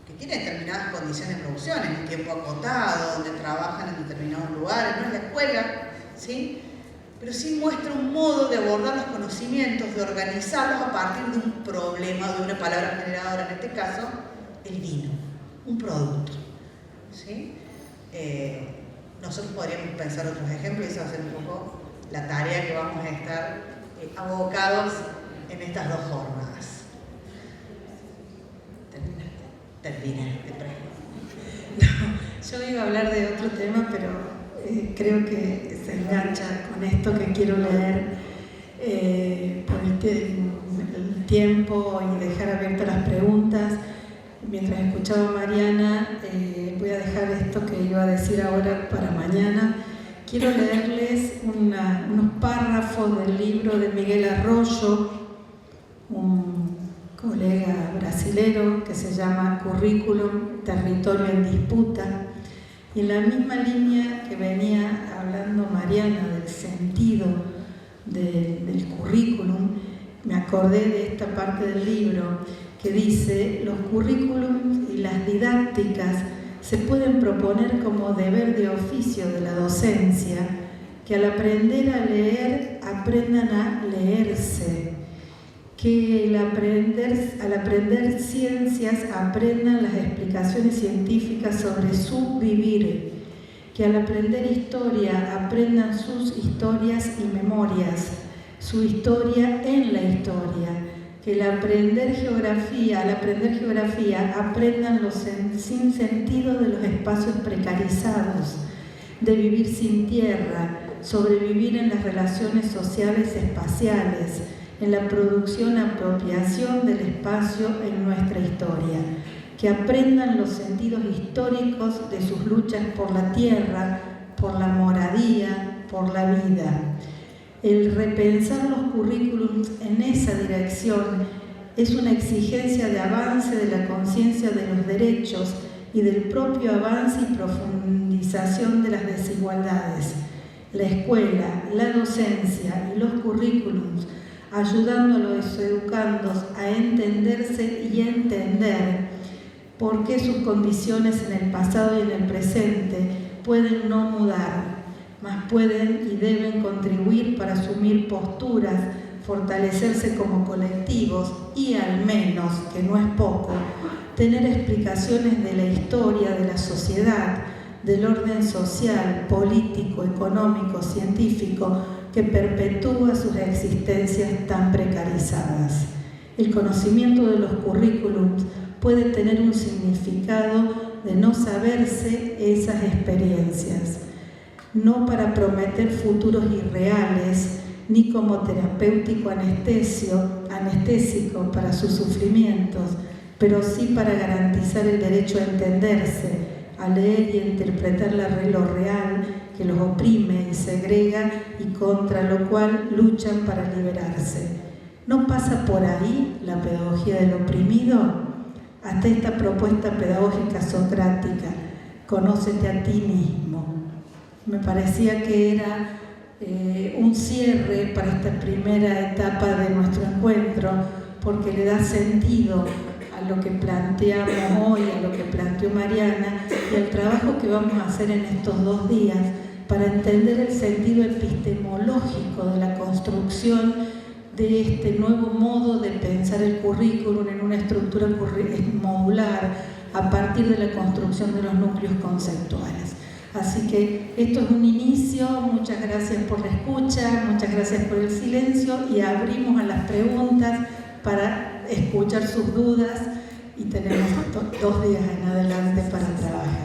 que tiene determinadas condiciones de producción, en un tiempo acotado, donde trabajan en determinados lugares, no es la escuela, ¿sí? Pero sí muestra un modo de abordar los conocimientos, de organizarlos a partir de un problema, de una palabra generadora, en este caso, el vino, un producto, ¿sí? Nosotros podríamos pensar otros ejemplos y eso va a ser un poco la tarea que vamos a estar abocados en estas dos jornadas. Terminé, te prego. No, yo iba a hablar de otro tema, pero creo que se engancha con esto que quiero leer por el tiempo y dejar abiertas las preguntas. Mientras escuchaba a Mariana, voy a dejar esto que iba a decir ahora para mañana. Quiero leerles unos párrafos del libro de Miguel Arroyo, un colega brasilero que se llama Currículum, Territorio en Disputa. Y en la misma línea que venía hablando Mariana del sentido del currículum, me acordé de esta parte del libro que dice: los currículums y las didácticas se pueden proponer como deber de oficio de la docencia, que al aprender a leer aprendan a leerse, que al aprender ciencias aprendan las explicaciones científicas sobre su vivir, que al aprender historia aprendan sus historias y memorias, su historia en la historia, que al aprender geografía aprendan los sinsentidos de los espacios precarizados, de vivir sin tierra, sobrevivir en las relaciones sociales espaciales, en la producción y apropiación del espacio en nuestra historia, que aprendan los sentidos históricos de sus luchas por la tierra, por la moradía, por la vida. El repensar los currículums en esa dirección es una exigencia de avance de la conciencia de los derechos y del propio avance y profundización de las desigualdades. La escuela, la docencia y los currículums, ayudando a los educandos a entenderse y a entender por qué sus condiciones en el pasado y en el presente pueden no mudar, mas pueden y deben contribuir para asumir posturas, fortalecerse como colectivos y al menos, que no es poco, tener explicaciones de la historia, de la sociedad, del orden social, político, económico, científico, que perpetúa sus existencias tan precarizadas. El conocimiento de los currículums puede tener un significado de no saberse esas experiencias, no para prometer futuros irreales, ni como terapéutico anestésico para sus sufrimientos, pero sí para garantizar el derecho a entenderse, a leer y a interpretar lo real que los oprime y segrega y contra lo cual luchan para liberarse. ¿No pasa por ahí la pedagogía del oprimido? Hasta esta propuesta pedagógica socrática, conócete a ti mismo. Me parecía que era un cierre para esta primera etapa de nuestro encuentro, porque le da sentido a lo que planteamos hoy, a lo que planteó Mariana, y al trabajo que vamos a hacer en estos 2 días para entender el sentido epistemológico de la construcción de este nuevo modo de pensar el currículum en una estructura modular a partir de la construcción de los núcleos conceptuales. Así que esto es un inicio, muchas gracias por la escucha, muchas gracias por el silencio y abrimos a las preguntas para escuchar sus dudas y tenemos 2 días en adelante para trabajar.